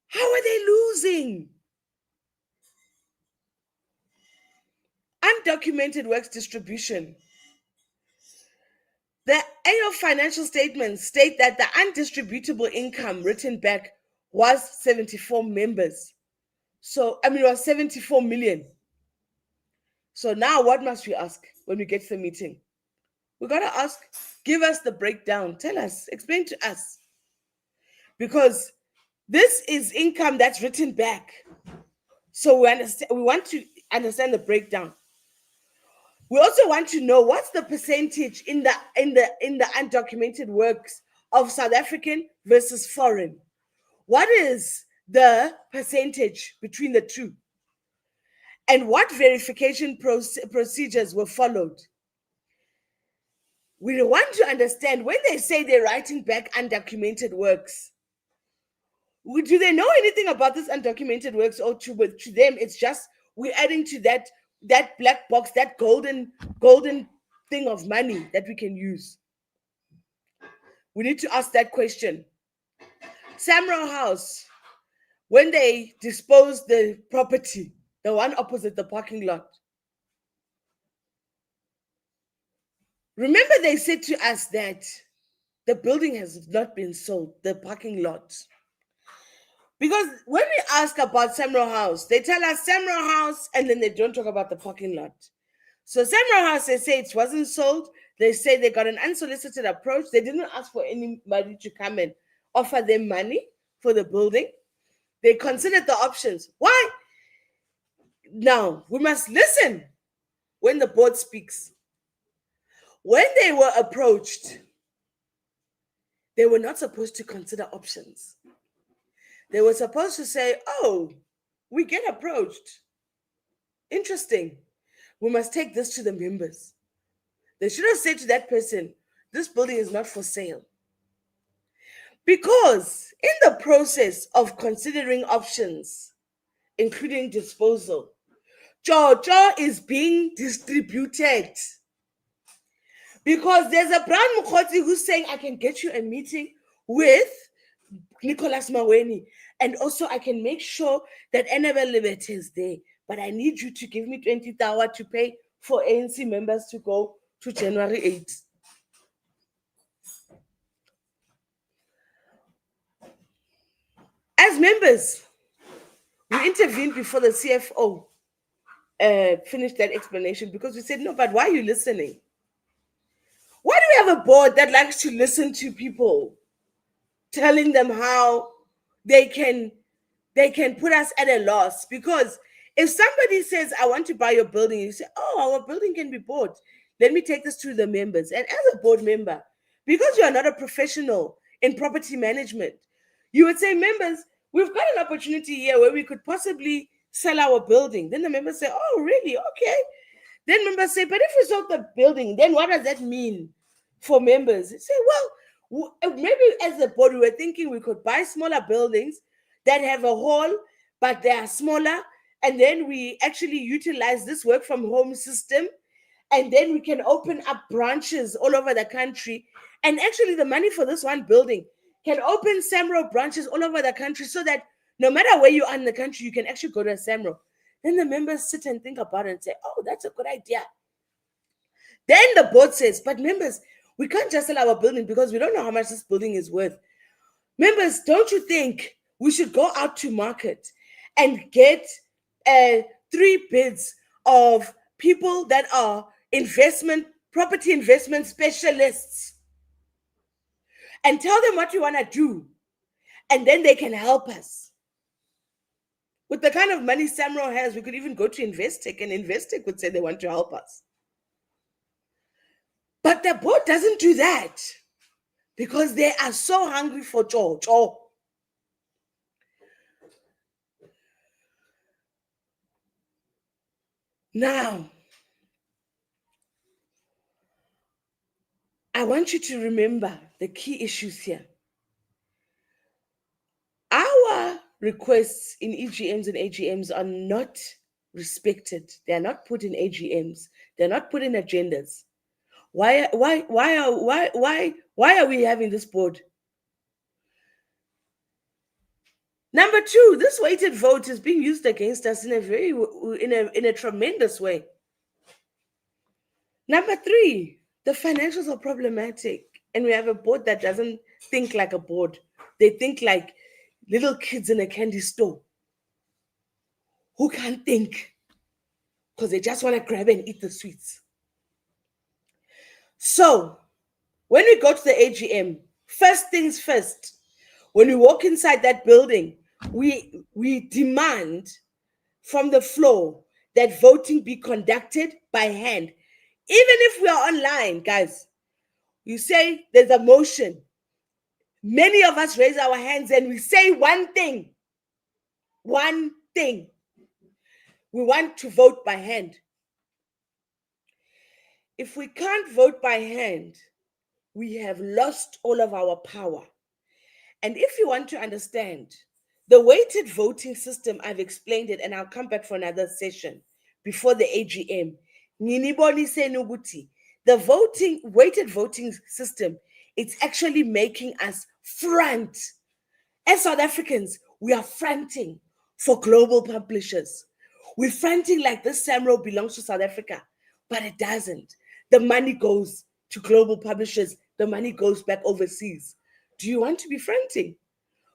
How are they losing? Undocumented works distribution. The annual financial statements state that the undistributable income written back was 74 members. It was 74 million. So now what must we ask when we get to the meeting? We got to ask, give us the breakdown. Tell us, explain to us. Because this is income that's written back. So we want to understand the breakdown. We also want to know what's the percentage in the undocumented works of South African versus foreign. What is the percentage between the two? And what verification procedures were followed? We want to understand when they say they're writing back undocumented works. Do they know anything about this undocumented works, or to them it's just we're adding to that black box, that golden thing of money that we can use? We need to ask that question. SAMRO House, when they disposed the property, the one opposite the parking lot, remember they said to us that the building has not been sold, the parking lot. Because when we ask about SAMRO House, they tell us SAMRO House, and then they don't talk about the parking lot. So SAMRO House, they say it wasn't sold. They say they got an unsolicited approach. They didn't ask for anybody to come and offer them money for the building. They considered the options. Why? Now, we must listen when the board speaks. When they were approached, they were not supposed to consider options. They were supposed to say, oh, we get approached. Interesting. We must take this to the members. They should have said to that person, this building is not for sale. Because in the process of considering options, including disposal, Jojo is being distributed. Because there's a Brown Mukoti who's saying, I can get you a meeting with Nicholas Maweni, and also I can make sure that Annabelle Liberty is there. But I need you to give me 20,000 to pay for ANC members to go to January 8th. As members, we intervened before the CFO finished that explanation, because we said, no, but why are you listening? Why do we have a board that likes to listen to people, telling them how they can put us at a loss? Because if somebody says, I want to buy your building, you say, oh, our building can be bought. Let me take this to the members. And as a board member, because you are not a professional in property management, you would say, members, we've got an opportunity here where we could possibly sell our building. Then the members say, oh, really? Okay. Then members say, but if we sold the building, then what does that mean for members? They say, well, maybe as a board, we were thinking we could buy smaller buildings that have a hall, but they are smaller. And then we actually utilize this work from home system. And then we can open up branches all over the country. And actually the money for this one building can open SAMRO branches all over the country, so that no matter where you are in the country, you can actually go to a SAMRO. Then the members sit and think about it and say, oh, that's a good idea. Then the board says, but members, we can't just sell our building because we don't know how much this building is worth. Members, don't you think we should go out to market and get 3 bids of people that are property investment specialists, and tell them what we want to do, and then they can help us? With the kind of money SAMRO has, we could even go to Investec, and Investec would say they want to help us. But the board doesn't do that because they are so hungry for Joe. Now, I want you to remember the key issues here. Our requests in EGMs and AGMs are not respected. They are not put in AGMs. They're not put in agendas. Why are we having this board? Number 2, this weighted vote is being used against us in a tremendous way. Number 3, the financials are problematic, and we have a board that doesn't think like a board. They think like little kids in a candy store who can't think because they just want to grab and eat the sweets. So when we go to the AGM, first things first, when we walk inside that building, we demand from the floor that voting be conducted by hand. Even if we are online, guys, you say there's a motion. Many of us raise our hands and we say one thing. One thing. We want to vote by hand. If we can't vote by hand, we have lost all of our power. And if you want to understand the weighted voting system, I've explained it, and I'll come back for another session before the AGM. The weighted voting system, it's actually making us front. As South Africans, we are fronting for global publishers. We're fronting like this SAMRO belongs to South Africa, but it doesn't. The money goes to global publishers. The money goes back overseas. Do you want to be fronting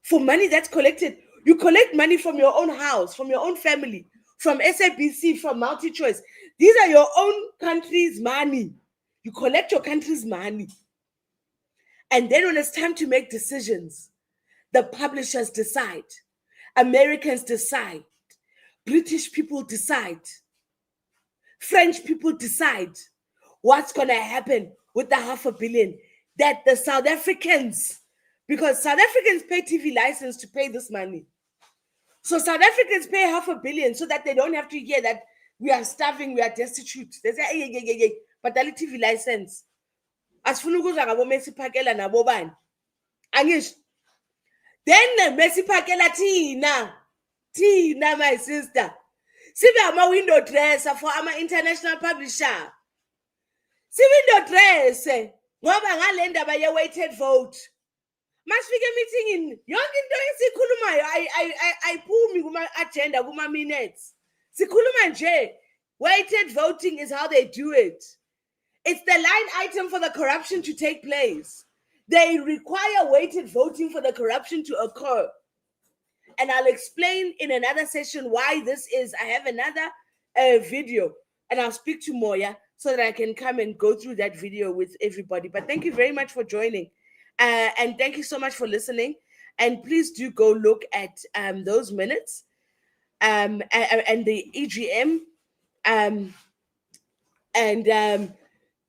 for money that's collected? You collect money from your own house, from your own family, from SABC, from MultiChoice. These are your own country's money. You collect your country's money. And then when it's time to make decisions, the publishers decide. Americans decide. British people decide. French people decide what's going to happen with the $500 million that the South Africans, because South Africans pay TV license to pay this money. So South Africans pay $500 million so that they don't have to hear that we are starving, we are destitute. They say, hey, bhadala i-TV license. Asifuna ukudla ngabo mesiphakela nabo bani. Angisho. Then mesiphakela thina my sister. Sibe ama-window dresser for ama-international publisher. Si-window dress ngoba ngale ndaba ye-weighted vote. Masifike emeetingini yonke into esikhulumayo ayiphumi kuma-agenda kuma-minutes. Sikhuluma nje. Weighted voting is how they do it. It's the line item for the corruption to take place. They require weighted voting for the corruption to occur. And I'll explain in another session why this is. I have another video and I'll speak to Moya so that I can come and go through that video with everybody. But thank you very much for joining. And thank you so much for listening. And please do go look at those minutes and the EGM.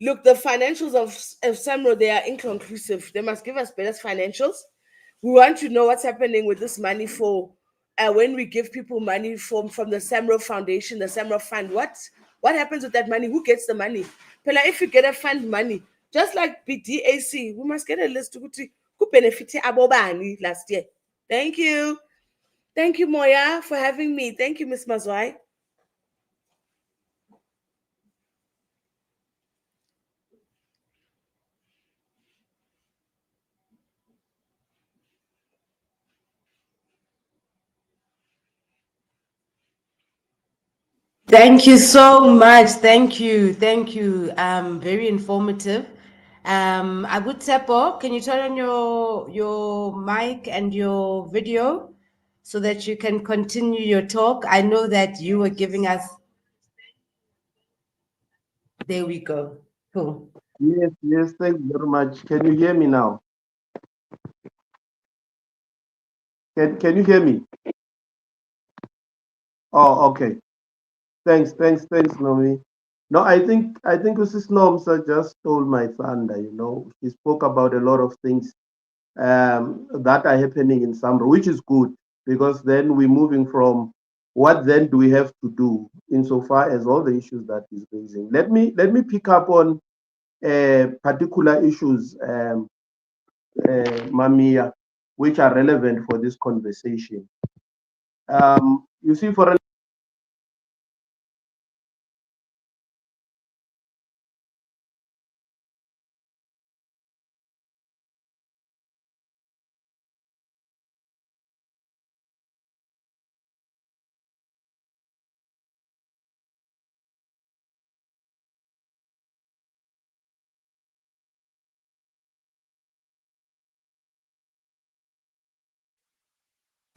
Look, the financials of SAMRO, they are inconclusive. They must give us better financials. We want to know what's happening with this money for when we give people money from the SAMRO Foundation, the SAMRO Fund. What happens with that money? Who gets the money? Pela, if you get a fund money, just like BDAC, we must get a list to who benefited abobani last year. Thank you. Thank you, Moya, for having me. Thank you, Ms. Mazwai. Thank you so much. Thank you. Thank you. Very informative. Abu Tepo, can you turn on your mic and your video so that you can continue your talk? I know that you were giving us. There we go. Cool. Yes, thank you very much. Can you hear me now? Can you hear me? Oh, okay. Thanks, Nomi. No, I think Mrs. Nomsa just stole my thunder. She spoke about a lot of things that are happening in SAMRO, which is good because then we're moving from what then do we have to do insofar as all the issues that he's raising. Let me pick up on particular issues, Mamiya, which are relevant for this conversation. You see, for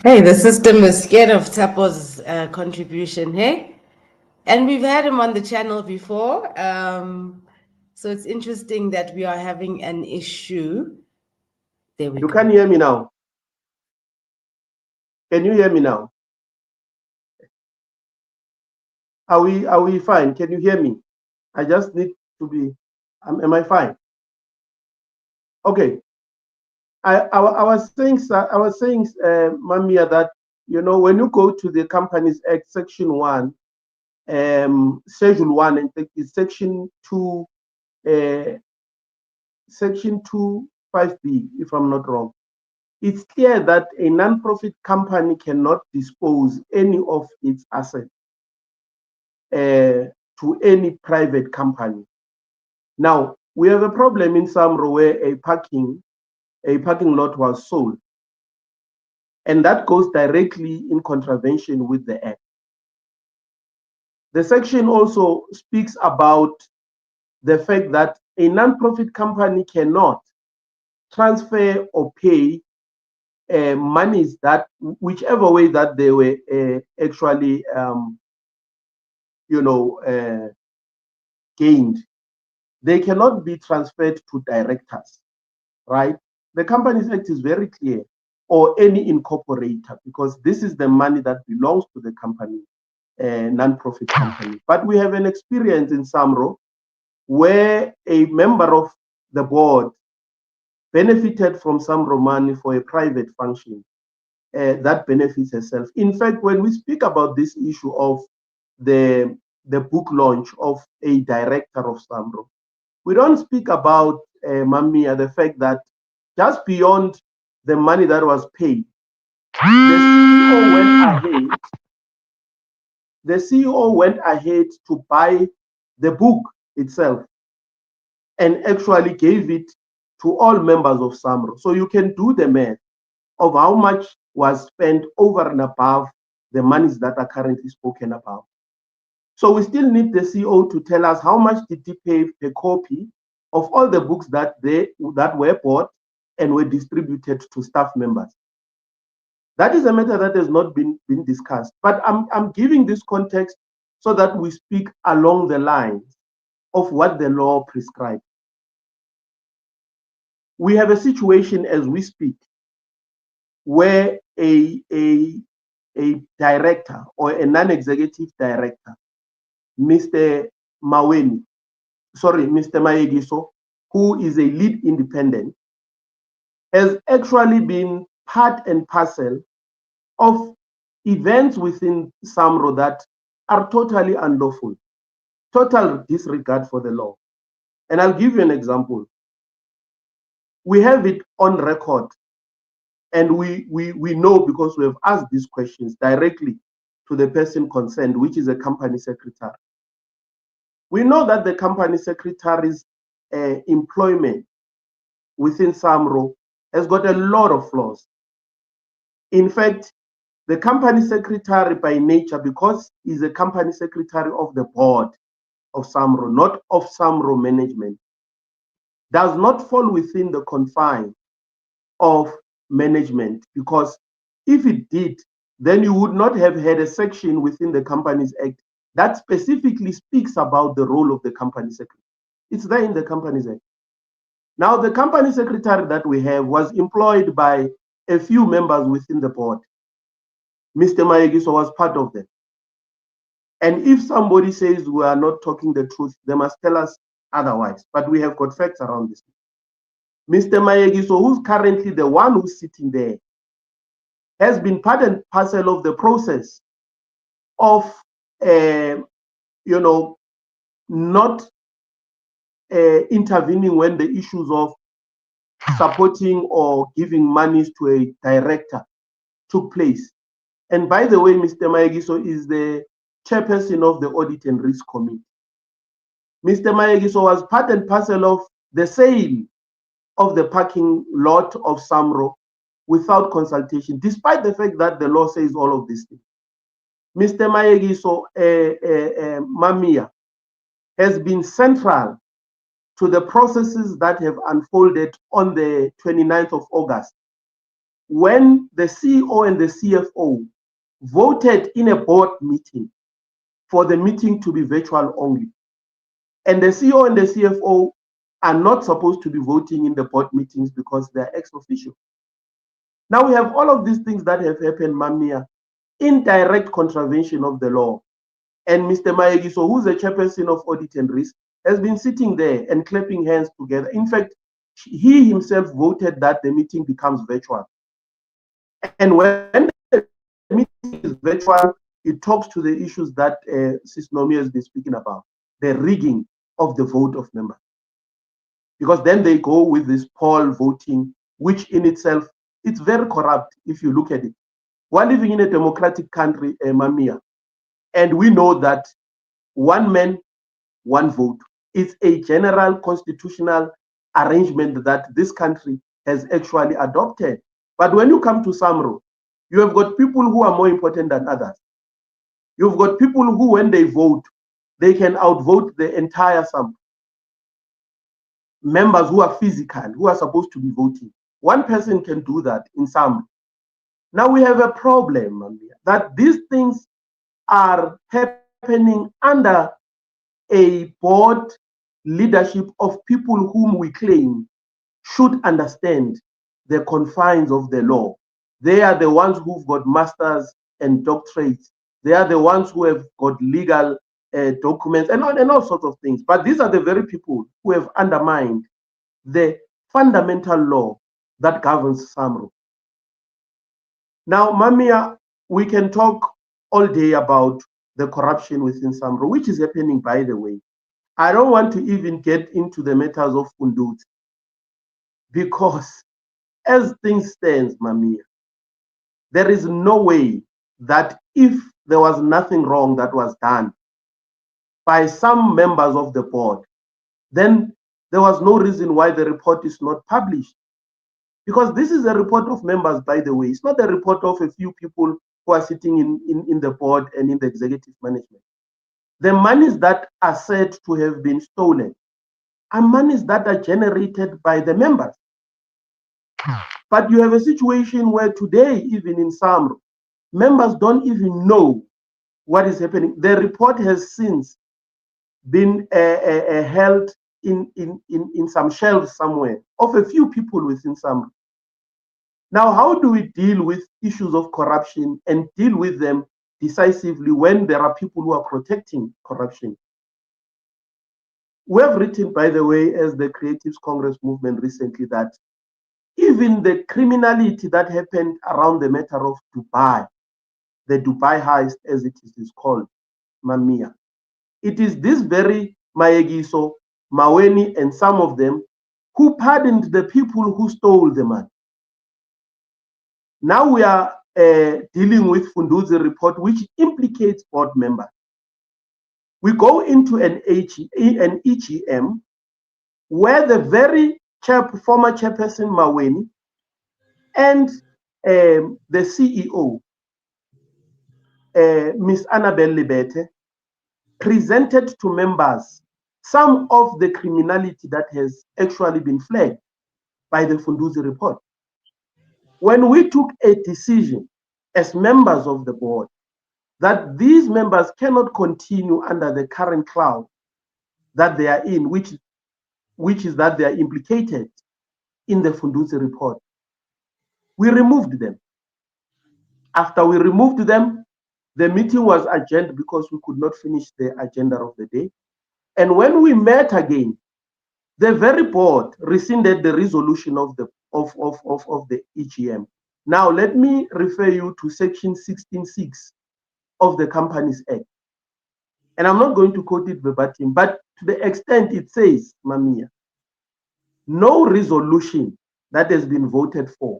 Hey, the system is scared of Tapo's contribution, hey? And we've had him on the channel before. So it's interesting that we are having an issue. There we go. You can hear me now. Can you hear me now? Are we fine? Can you hear me? I just need to be. Am I fine? Okay. I was saying, Mamiya, that when you go to the Companies Act, Section 1, Schedule 1, and Section 2, Section 2(5)(b), if I'm not wrong, it's clear that a non-profit company cannot dispose any of its assets to any private company. Now, we have a problem in SAMRO where a parking lot was sold. And that goes directly in contravention with the Act. The section also speaks about the fact that a non-profit company cannot transfer or pay monies that, whichever way that they were actually, gained, they cannot be transferred to directors, right? The Companies Act is very clear, or any incorporator, because this is the money that belongs to the company, non-profit company. But we have an experience in SAMRO where a member of the board benefited from SAMRO money for a private function that benefits herself. In fact, when we speak about this issue of the the book launch of a director of SAMRO. We don't speak about, Mamia, the fact that just beyond the money that was paid, the CEO went ahead to buy the book itself and actually gave it to all members of SAMRO. So you can do the math of how much was spent over and above the monies that are currently spoken about. So we still need the CEO to tell us how much did he pay per copy of all the books that were bought and were distributed to staff members. That is a matter that has not been discussed. But I'm giving this context so that we speak along the lines of what the law prescribes. We have a situation as we speak where a director or a non-executive director, Mr. Mayegiso, who is a lead independent, has actually been part and parcel of events within SAMRO that are totally unlawful, total disregard for the law. And I'll give you an example. We have it on record, and we know because we have asked these questions directly to the person concerned, which is a company secretary. We know that the company secretary's employment within SAMRO has got a lot of flaws. In fact, the company secretary by nature, because he's a company secretary of the board of SAMRO, not of SAMRO management, does not fall within the confines of management, because if it did, then you would not have had a section within the Companies Act that specifically speaks about the role of the company secretary. It's there in the Companies Act. Now, the company secretary that we have was employed by a few members within the board. Mr. Mayegiso was part of them. And if somebody says we are not talking the truth, they must tell us otherwise. But we have got facts around this. Mr. Mayegiso, who's currently the one who's sitting there, has been part and parcel of the process of, not intervening when the issues of supporting or giving monies to a director took place. And by the way, Mr. Mayegiso is the chairperson of the Audit and Risk Committee. Mr. Mayegiso was part and parcel of the sale of the parking lot of SAMRO without consultation, despite the fact that the law says all of these things. Mr. Mayegiso, Mamia, has been central to the processes that have unfolded on the 29th of August, when the CEO and the CFO voted in a board meeting for the meeting to be virtual only. And the CEO and the CFO are not supposed to be voting in the board meetings because they're ex officio. Now we have all of these things that have happened, Mamia, in direct contravention of the law. And Mr. Mayegiso, who's the chairperson of Audit and Risk, has been sitting there and clapping hands together. In fact, he himself voted that the meeting becomes virtual. And when the meeting is virtual, it talks to the issues that Sis Nomi has been speaking about, the rigging of the vote of members. Because then they go with this poll voting, which in itself, it's very corrupt if you look at it. We're living in a democratic country, Mamia, and we know that one man, one vote. It's a general constitutional arrangement that this country has actually adopted. But when you come to SAMRO, you have got people who are more important than others. You've got people who, when they vote, they can outvote the entire SAMRO. Members who are physical, who are supposed to be voting. One person can do that in SAMRO. Now we have a problem that these things are happening under a board leadership of people whom we claim should understand the confines of the law. They are the ones who've got masters and doctorates. They are the ones who have got legal documents and all sorts of things. But these are the very people who have undermined the fundamental law that governs SAMRO. Now, Mamia, we can talk all day about the corruption within SAMRO, which is happening, by the way. I don't want to even get into the matters of Fundut, because as things stand, Mamia, there is no way that if there was nothing wrong that was done by some members of the board, then there was no reason why the report is not published. Because this is a report of members, by the way. It's not a report of a few people who are sitting in the board and in the executive management. The monies that are said to have been stolen are monies that are generated by the members. But you have a situation where today, even in SAMRO, members don't even know what is happening. The report has since been held in some shelves somewhere of a few people within SAMRO. Now, how do we deal with issues of corruption and deal with them decisively when there are people who are protecting corruption? We have written, by the way, as the Creatives Congress movement recently, that even the criminality that happened around the matter of Dubai, the Dubai heist, as it is called, Mamia, it is this very Mayegiso, Maweni, and some of them who pardoned the people who stole the money. Now we are dealing with Funduzi report, which implicates board members. We go into an EGM where the very former chairperson Maweni and the CEO, Ms. Annabelle Libete, presented to members some of the criminality that has actually been flagged by the Funduzi report. When we took a decision as members of the board that these members cannot continue under the current cloud that they are in, which is that they are implicated in the Funduzi report, we removed them. After we removed them, the meeting was adjourned because we could not finish the agenda of the day. And when we met again, the very board rescinded the resolution of the EGM. Now, let me refer you to section 16.6 of the Companies Act. And I'm not going to quote it verbatim, but to the extent it says, Mamia, no resolution that has been voted for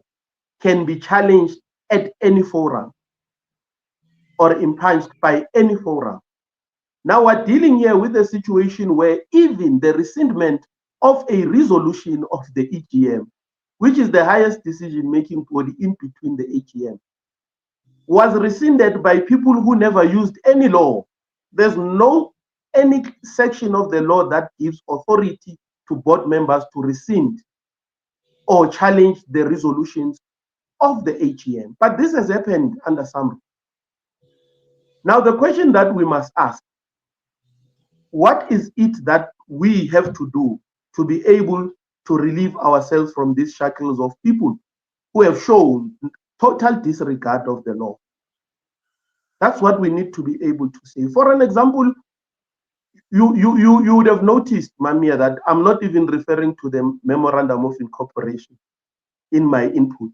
can be challenged at any forum or impunged by any forum. Now we're dealing here with a situation where even the rescindment of a resolution of the EGM, which is the highest decision-making body in between the EGM, was rescinded by people who never used any law. There's no any section of the law that gives authority to board members to rescind or challenge the resolutions of the AGM. But this has happened under SAMRO. Now the question that we must ask, what is it that we have to do to be able to relieve ourselves from these shackles of people who have shown total disregard of the law? That's what we need to be able to say. For an example, you would have noticed, Mamia, that I'm not even referring to the Memorandum of Incorporation in my input,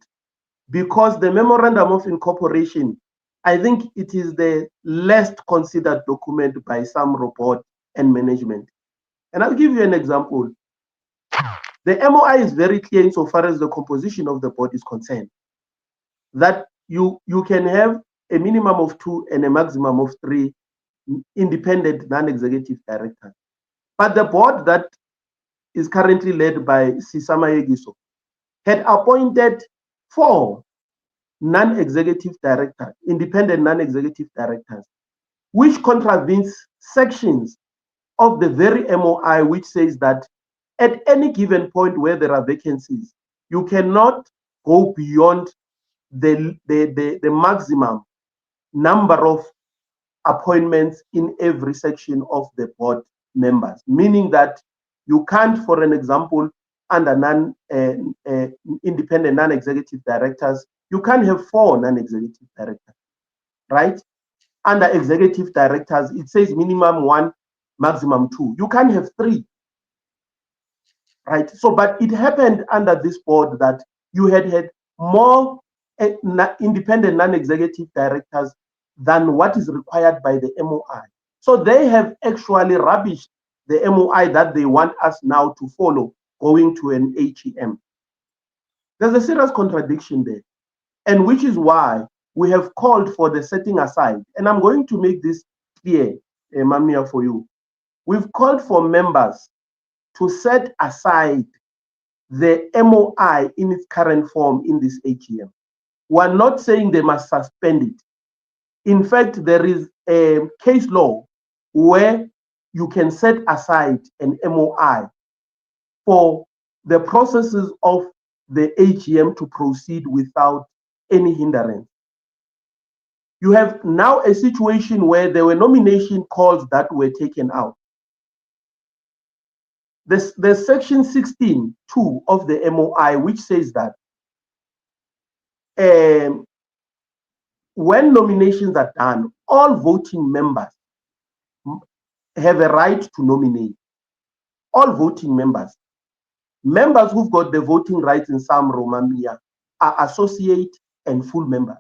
because the Memorandum of Incorporation, I think it is the least considered document by SAMRO board and management. And I'll give you an example. The MOI is very clear insofar as the composition of the board is concerned, that you can have a minimum of 2 and a maximum of 3 independent non-executive directors. But the board that is currently led by Sisama Yegiso had appointed 4 non-executive directors, independent non-executive directors, which contravenes sections of the very MOI, which says that at any given point where there are vacancies, you cannot go beyond the maximum number of appointments in every section of the board members, meaning that you can't, for an example, under independent non-executive directors, you can't have 4 non-executive directors, right? Under executive directors, it says minimum 1, maximum 2. You can't have 3, right? So, but it happened under this board that you had more independent non-executive directors than what is required by the MOI. So they have actually rubbished the MOI that they want us now to follow, going to an AGM. There's a serious contradiction there, and which is why we have called for the setting aside. And I'm going to make this clear, Mamia, for you. We've called for members to set aside the MOI in its current form in this AGM. We're not saying they must suspend it. In fact, there is a case law where you can set aside an MOI for the processes of the AGM to proceed without any hindrance. You have now a situation where there were nomination calls that were taken out. There's section 16(2) of the MOI, which says that when nominations are done, all voting members have a right to nominate. All voting members. Members who've got the voting rights in SAMRO, Mamia, are associate and full members.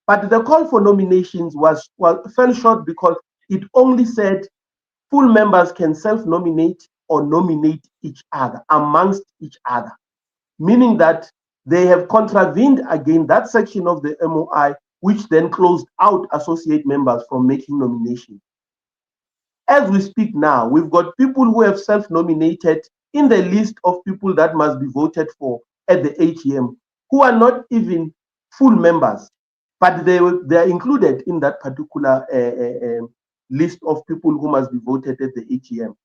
But the call for nominations fell short because it only said full members can self-nominate or nominate each other, amongst each other, meaning that they have contravened again that section of the MOI, which then closed out associate members from making nominations. As we speak now, we've got people who have self-nominated in the list of people that must be voted for at the AGM, who are not even full members, but they are included in that particular list of people who must be voted at the AGM.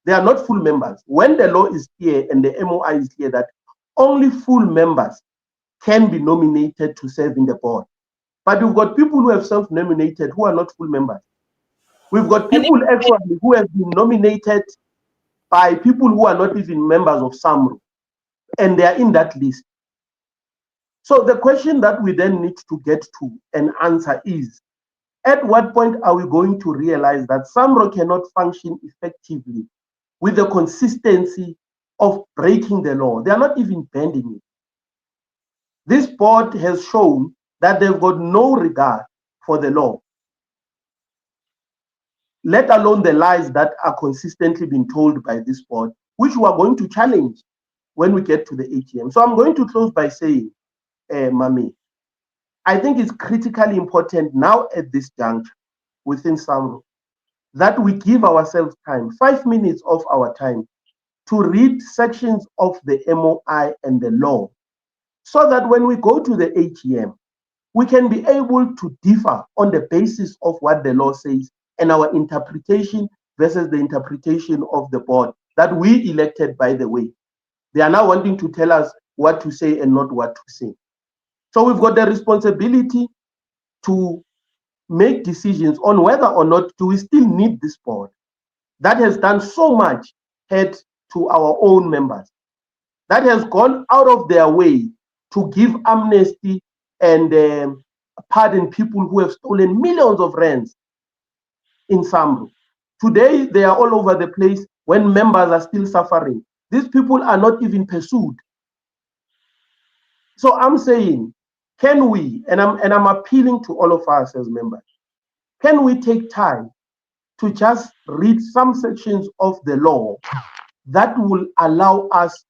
They are not full members. When the law is clear and the MOI is clear that only full members can be nominated to serve in the board. But we've got people who have self-nominated who are not full members. We've got people actually who have been nominated by people who are not even members of SAMRO, and they are in that list. So the question that we then need to get to and answer is, at what point are we going to realize that SAMRO cannot function effectively with the consistency of breaking the law? They are not even bending it. This board has shown that they've got no regard for the law, let alone the lies that are consistently being told by this board, which we are going to challenge when we get to the AGM. So I'm going to close by saying, Mami, I think it's critically important now at this juncture within SAMRO that we give ourselves time, 5 minutes of our time, to read sections of the MOI and the law, so that when we go to the AGM, we can be able to differ on the basis of what the law says and our interpretation versus the interpretation of the board that we elected, by the way. They are now wanting to tell us what to say and not what to say. So we've got the responsibility to make decisions on whether or not do we still need this board that has done so much hurt to our own members, that has gone out of their way to give amnesty and pardon people who have stolen millions of rands in SAMRO. Today, they are all over the place when members are still suffering. These people are not even pursued. So I'm saying, can we, and I'm appealing to all of us as members, can we take time to just read some sections of the law that will allow us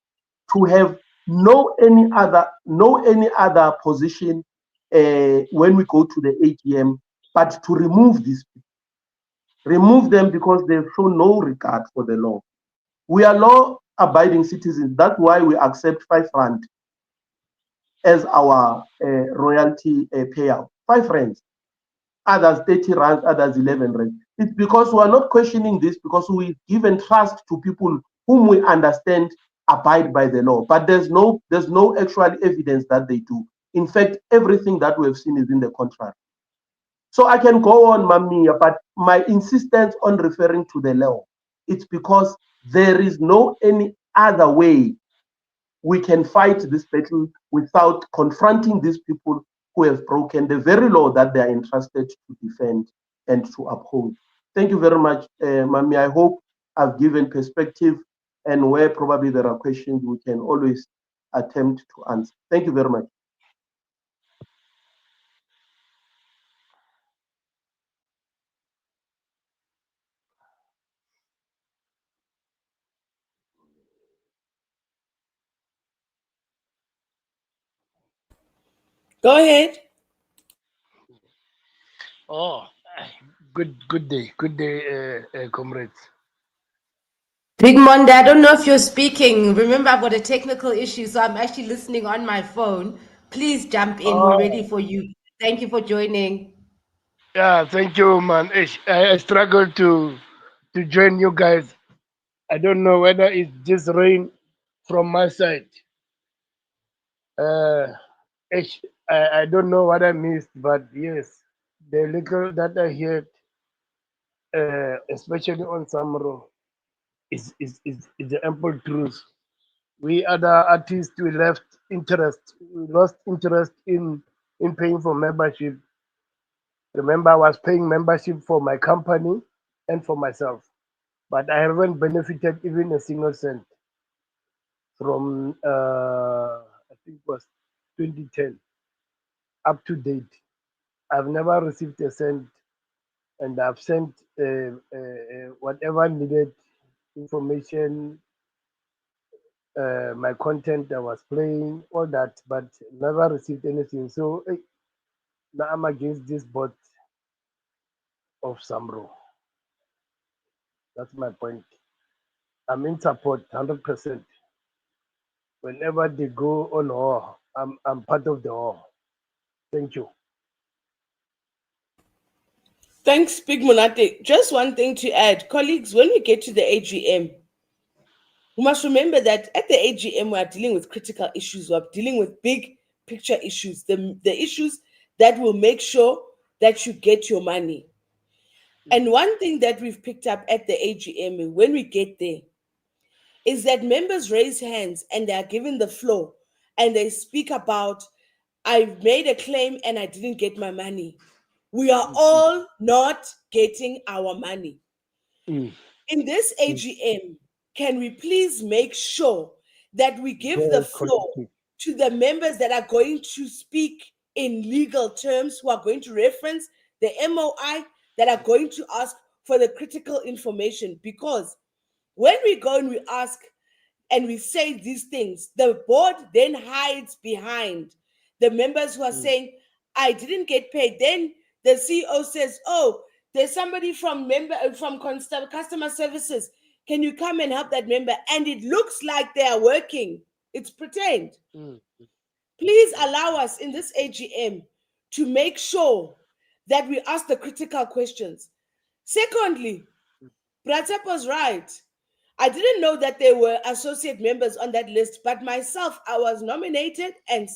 to have no any other position when we go to the AGM, but to remove these people. Remove them because they've shown no regard for the law. We are law-abiding citizens. That's why we accept 5 rand as our royalty payout. 5 rands. Others 30 rands, others 11 rands. It's because we are not questioning this, because we've given trust to people whom we understand abide by the law. But there's no actual evidence that they do. In fact, everything that we have seen is in the contrary. So I can go on, Mamia, but my insistence on referring to the law, it's because there is no any other way we can fight this battle without confronting these people who have broken the very law that they are entrusted to defend and to uphold. Thank you very much, Mami. I hope I've given perspective, and where probably there are questions, we can always attempt to answer. Thank you very much. Go ahead. Oh, good day, comrades. Big Monday, I don't know if you're speaking. Remember, I've got a technical issue, so I'm actually listening on my phone. Please jump in. We're ready Oh, for you. Thank you for joining. yeah, thank you, man. I struggle to join you guys. I don't know whether it's just rain from my side. Uh, I don't know what I missed, but yes, the little that I heard, especially on SAMRO, is the ample truth. We other artists, we lost interest in paying for membership. Remember, I was paying membership for my company and for myself, but I haven't benefited even a single cent from I think it was 2010 up to date. I've never received a cent, and I've sent whatever needed information, my content I was playing, all that, but never received anything. So now I'm against this bot of Samro. That's my point. I'm in support 100%. Whenever they go on war, I'm part of the war. Thank you. Thanks, Big Monate. Just one thing to add. Colleagues, when we get to the AGM, we must remember that at the AGM, we are dealing with critical issues. We are dealing with big picture issues, the issues that will make sure that you get your money. And one thing that we've picked up at the AGM when we get there is that members raise hands and they are given the floor and they speak about, I've made a claim and I didn't get my money. We are all not getting our money. Mm, In this mm, AGM, can we please make sure that we give the very floor collective. to the members that are going to speak in legal terms, who are going to reference the MOI, that are going to ask for the critical information? Because when we go and we ask and we say these things, the board then hides behind the members who are Mm, saying, I didn't get paid. Then the CEO says, oh, there's somebody from customer services. Can you come and help that member? And it looks like they are working. It's pretend. mm, Please mm, allow us in this AGM to make sure that we ask the critical questions. Secondly, Pratap was right. I didn't know that there were associate members on that list, but myself, I was nominated, and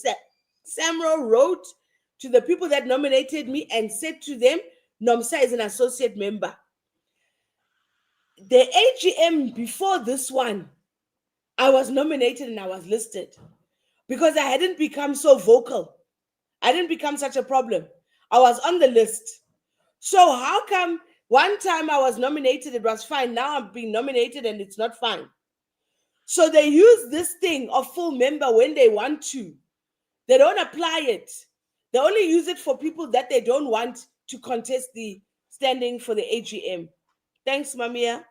SAMRO wrote to the people that nominated me and said to them, Nomsa is an associate member. The AGM before this one, I was nominated and I was listed because I hadn't become so vocal. I didn't become such a problem. I was on the list. So how come one time I was nominated, it was fine. Now I'm being nominated and it's not fine. So they use this thing of full member when they want to. They don't apply it. They only use it for people that they don't want to contest the standing for the AGM. Thanks, Mamia.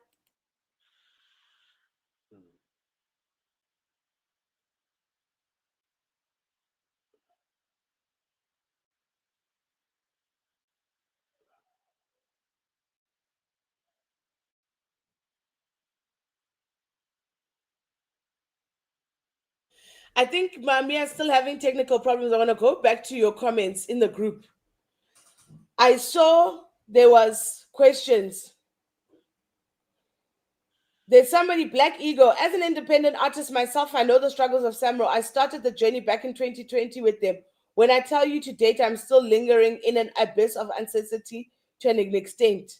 I think Mamia is still having technical problems. I want to go back to your comments in the group. I saw there was questions. There's somebody, Black Ego. As an independent artist myself, I know the struggles of SAMRO. I started the journey back in 2020 with them. When I tell you to date, I'm still lingering in an abyss of uncertainty to an extent.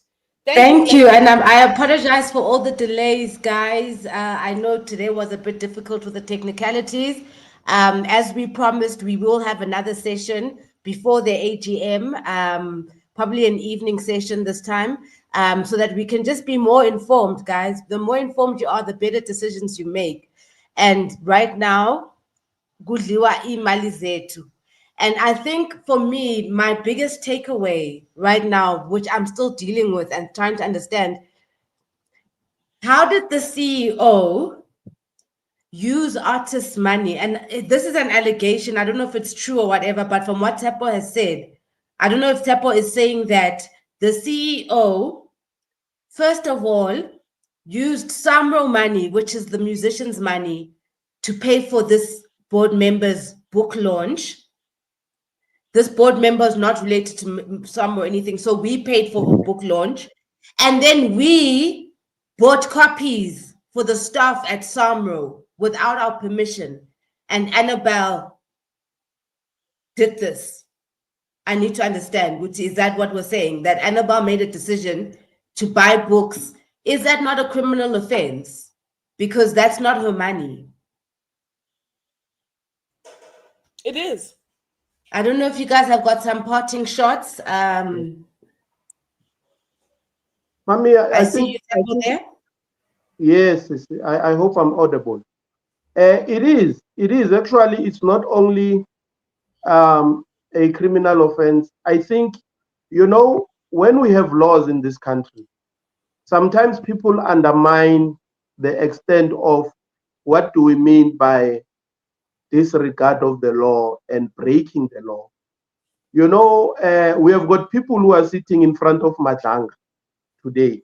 Thank you, Thank Black you. And Ego. I apologize for all the delays, guys. I know today was a bit difficult with the technicalities. As we promised, we will have another session before the AGM, probably an evening session this time, so that we can just be more informed, guys. The more informed you are, the better decisions you make. And right now, kudliwa imali zethu. And I think for me, my biggest takeaway right now, which I'm still dealing with and trying to understand, how did the CEO use artists' money, and this is an allegation. I don't know if it's true or whatever, but from what Tepo has said, I don't know if Tepo is saying that the CEO, first of all, used SAMRO money, which is the musicians' money, to pay for this board member's book launch. This board member is not related to SAMRO or anything, so we paid for her book launch. And then we bought copies for the staff at SAMRO without our permission. And Annabelle did this. I need to understand, which is that what we're saying? That Annabelle made a decision to buy books. Is that not a criminal offense? Because that's not her money. It is. I don't know if you guys have got some parting shots. Mami, I see you Tepo there. Yes, I hope I'm audible. It is actually, it's not only a criminal offense. I think, when we have laws in this country, sometimes people undermine the extent of what do we mean by disregard of the law and breaking the law. We have got people who are sitting in front of Majanga today,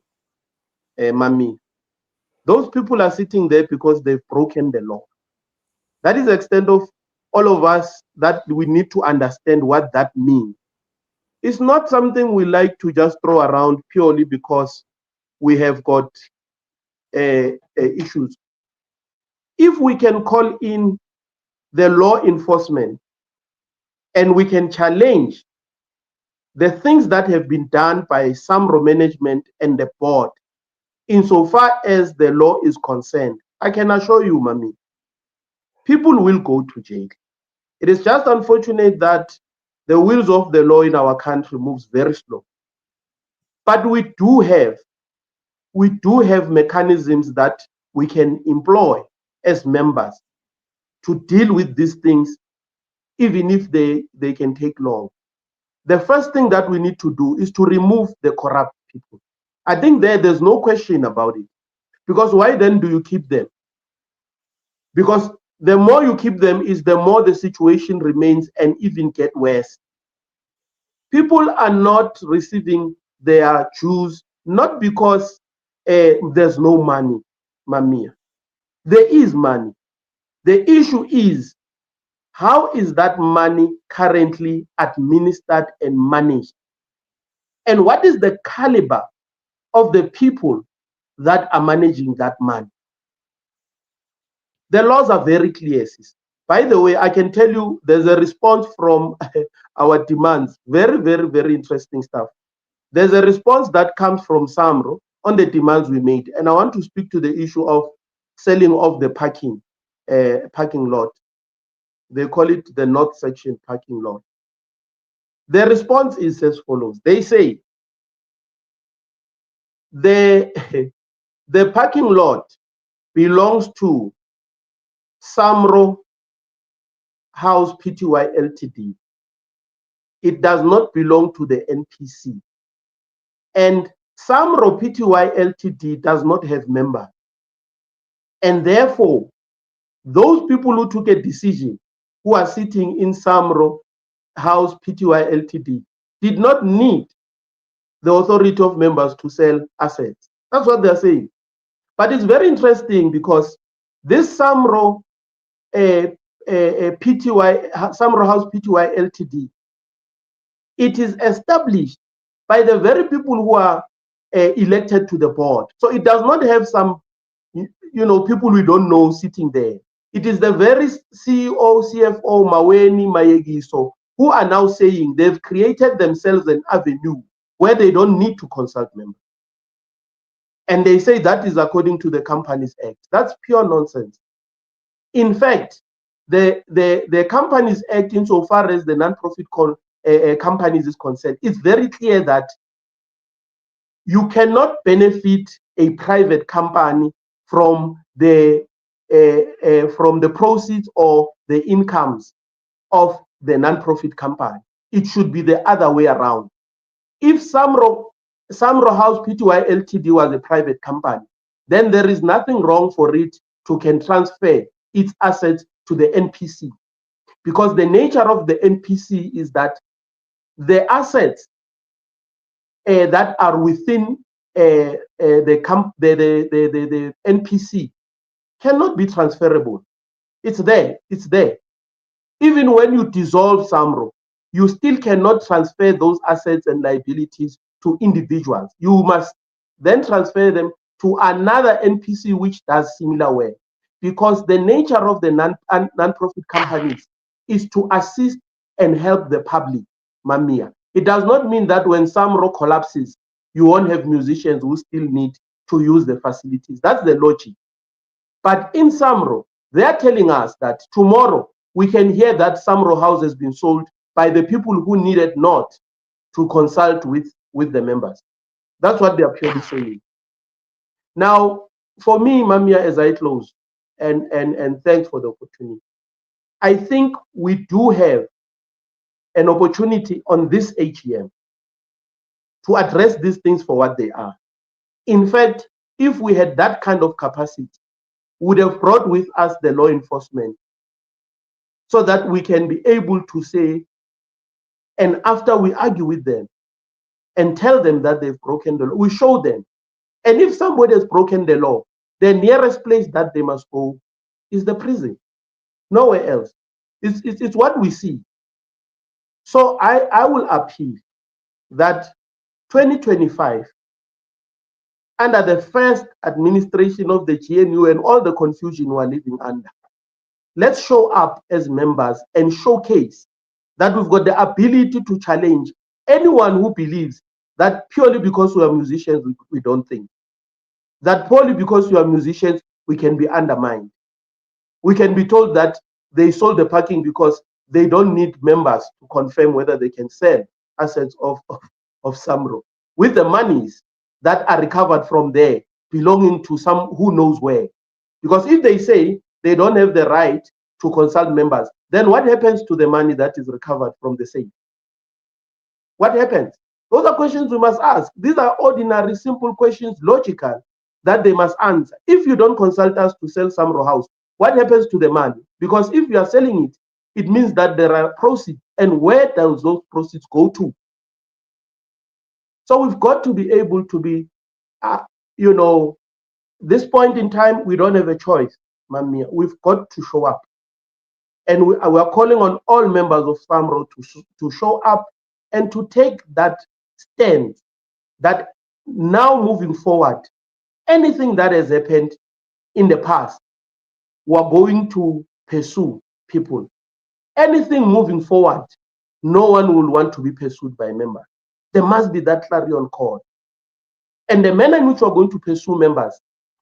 Mami. Those people are sitting there because they've broken the law. That is the extent of all of us that we need to understand what that means. It's not something we like to just throw around purely because we have got issues. If we can call in the law enforcement and we can challenge the things that have been done by SAMRO management and the board, insofar as the law is concerned, I can assure you, Mami, people will go to jail. It is just unfortunate that the wheels of the law in our country moves very slow. But we do have mechanisms that we can employ as members to deal with these things, even if they can take long. The first thing that we need to do is to remove the corrupt people. I think there's no question about it. Because why then do you keep them? Because the more you keep them is the more the situation remains and even get worse. People are not receiving their dues, not because there's no money, Mamia. There is money. The issue is, how is that money currently administered and managed? And what is the caliber of the people that are managing that money? The laws are very clear, sis. By the way, I can tell you there's a response from our demands. Very, very, very interesting stuff. There's a response that comes from SAMRO on the demands we made. And I want to speak to the issue of selling off the parking lot. They call it the North Section parking lot. The response is as follows. They say the parking lot belongs to SAMRO House Pty Ltd. It does not belong to the NPC. And SAMRO Pty Ltd does not have members. And therefore, those people who took a decision, who are sitting in SAMRO House Pty Ltd, did not need the authority of members to sell assets. That's what they're saying. But it's very interesting because this SAMRO SAMRO House Pty Ltd, it is established by the very people who are elected to the board. So it does not have some, people we don't know sitting there. It is the very CEO, CFO, Maweni, Mayegiso, who are now saying they've created themselves an avenue where they don't need to consult members. And they say that is according to the Companies Act. That's pure nonsense. In fact, the Companies Act, insofar as the non-profit companies is concerned, it's very clear that you cannot benefit a private company from the proceeds or the incomes of the non-profit company. It should be the other way around. If SAMRO House Pty Ltd was a private company, then there is nothing wrong for it to can transfer its assets to the NPC, because the nature of the NPC is that the assets that are within the NPC cannot be transferable. It's there. It's there. Even when you dissolve SAMRO, you still cannot transfer those assets and liabilities to individuals. You must then transfer them to another NPC which does similar work, because the nature of the non-profit companies is to assist and help the public, Mamia. It does not mean that when SAMRO collapses, you won't have musicians who still need to use the facilities. That's the logic. But in SAMRO, they are telling us that tomorrow we can hear that SAMRO house has been sold by the people who needed not to consult with the members. That's what they are purely saying. Now, for me, Mamia, as I close, and thanks for the opportunity, I think we do have an opportunity on this AGM to address these things for what they are. In fact, if we had that kind of capacity, we would have brought with us the law enforcement so that we can be able to say, and after we argue with them and tell them that they've broken the law, we show them. And if somebody has broken the law, the nearest place that they must go is the prison, nowhere else. It's what we see. So I will appeal that 2025, under the first administration of the GNU and all the confusion we are living under, let's show up as members and showcase that we've got the ability to challenge anyone who believes that purely because we are musicians, we don't think. That purely because we are musicians, we can be undermined. We can be told that they sold the parking because they don't need members to confirm whether they can sell assets of SAMRO, with the monies that are recovered from there belonging to some who knows where. Because if they say they don't have the right to consult members, then what happens to the money that is recovered from the safe? What happens? Those are questions we must ask. These are ordinary, simple questions, logical, that they must answer. If you don't consult us to sell SAMRO house, what happens to the money? Because if you are selling it, it means that there are proceeds. And where does those proceeds go to? So we've got to be able to be, this point in time, we don't have a choice, Mamia. We've got to show up. And we are calling on all members of SAMRO to show up and to take that stand that now moving forward, anything that has happened in the past, we're going to pursue people. Anything moving forward, no one will want to be pursued by members. There must be that clarion call. And the manner in which we're going to pursue members,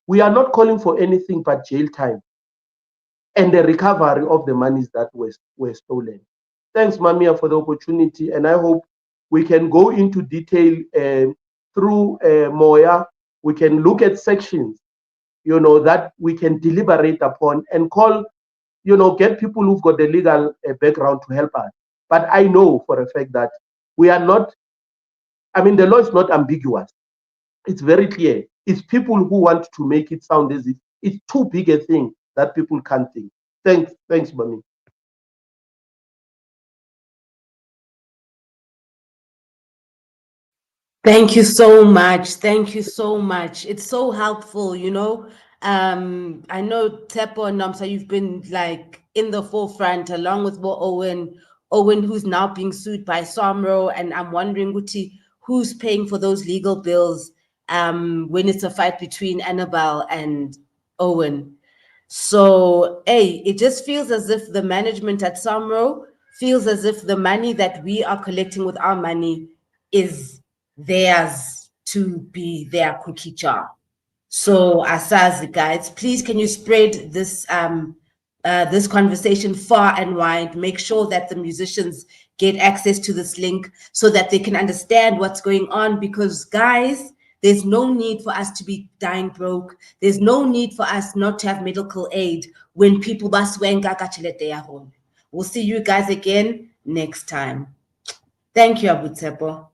we are not calling for anything but jail time and the recovery of the monies that were stolen. Thanks, Mamia, for the opportunity. And I hope we can go into detail through Moya. We can look at sections, that we can deliberate upon and call, get people who've got the legal background to help us. But I know for a fact that we are not, the law is not ambiguous. It's very clear. It's people who want to make it sound as if it's too big a thing that people can't think. Thanks, Mami. Thank you so much. Thank you so much. It's so helpful, I know Tepo and Nomsa, you've been like in the forefront along with Owen, who's now being sued by SAMRO, and I'm wondering, Guti, who's paying for those legal bills when it's a fight between Annabelle and Owen. So, it just feels as if the management at SAMRO feels as if the money that we are collecting with our money is theirs to be their cookie jar. So, Asazi guys, please can you spread this this conversation far and wide? Make sure that the musicians get access to this link so that they can understand what's going on. Because guys, there's no need for us to be dying broke. There's no need for us not to have medical aid when people baswenga kachelete yahon. We'll see you guys again next time. Thank you, Abu Tepo.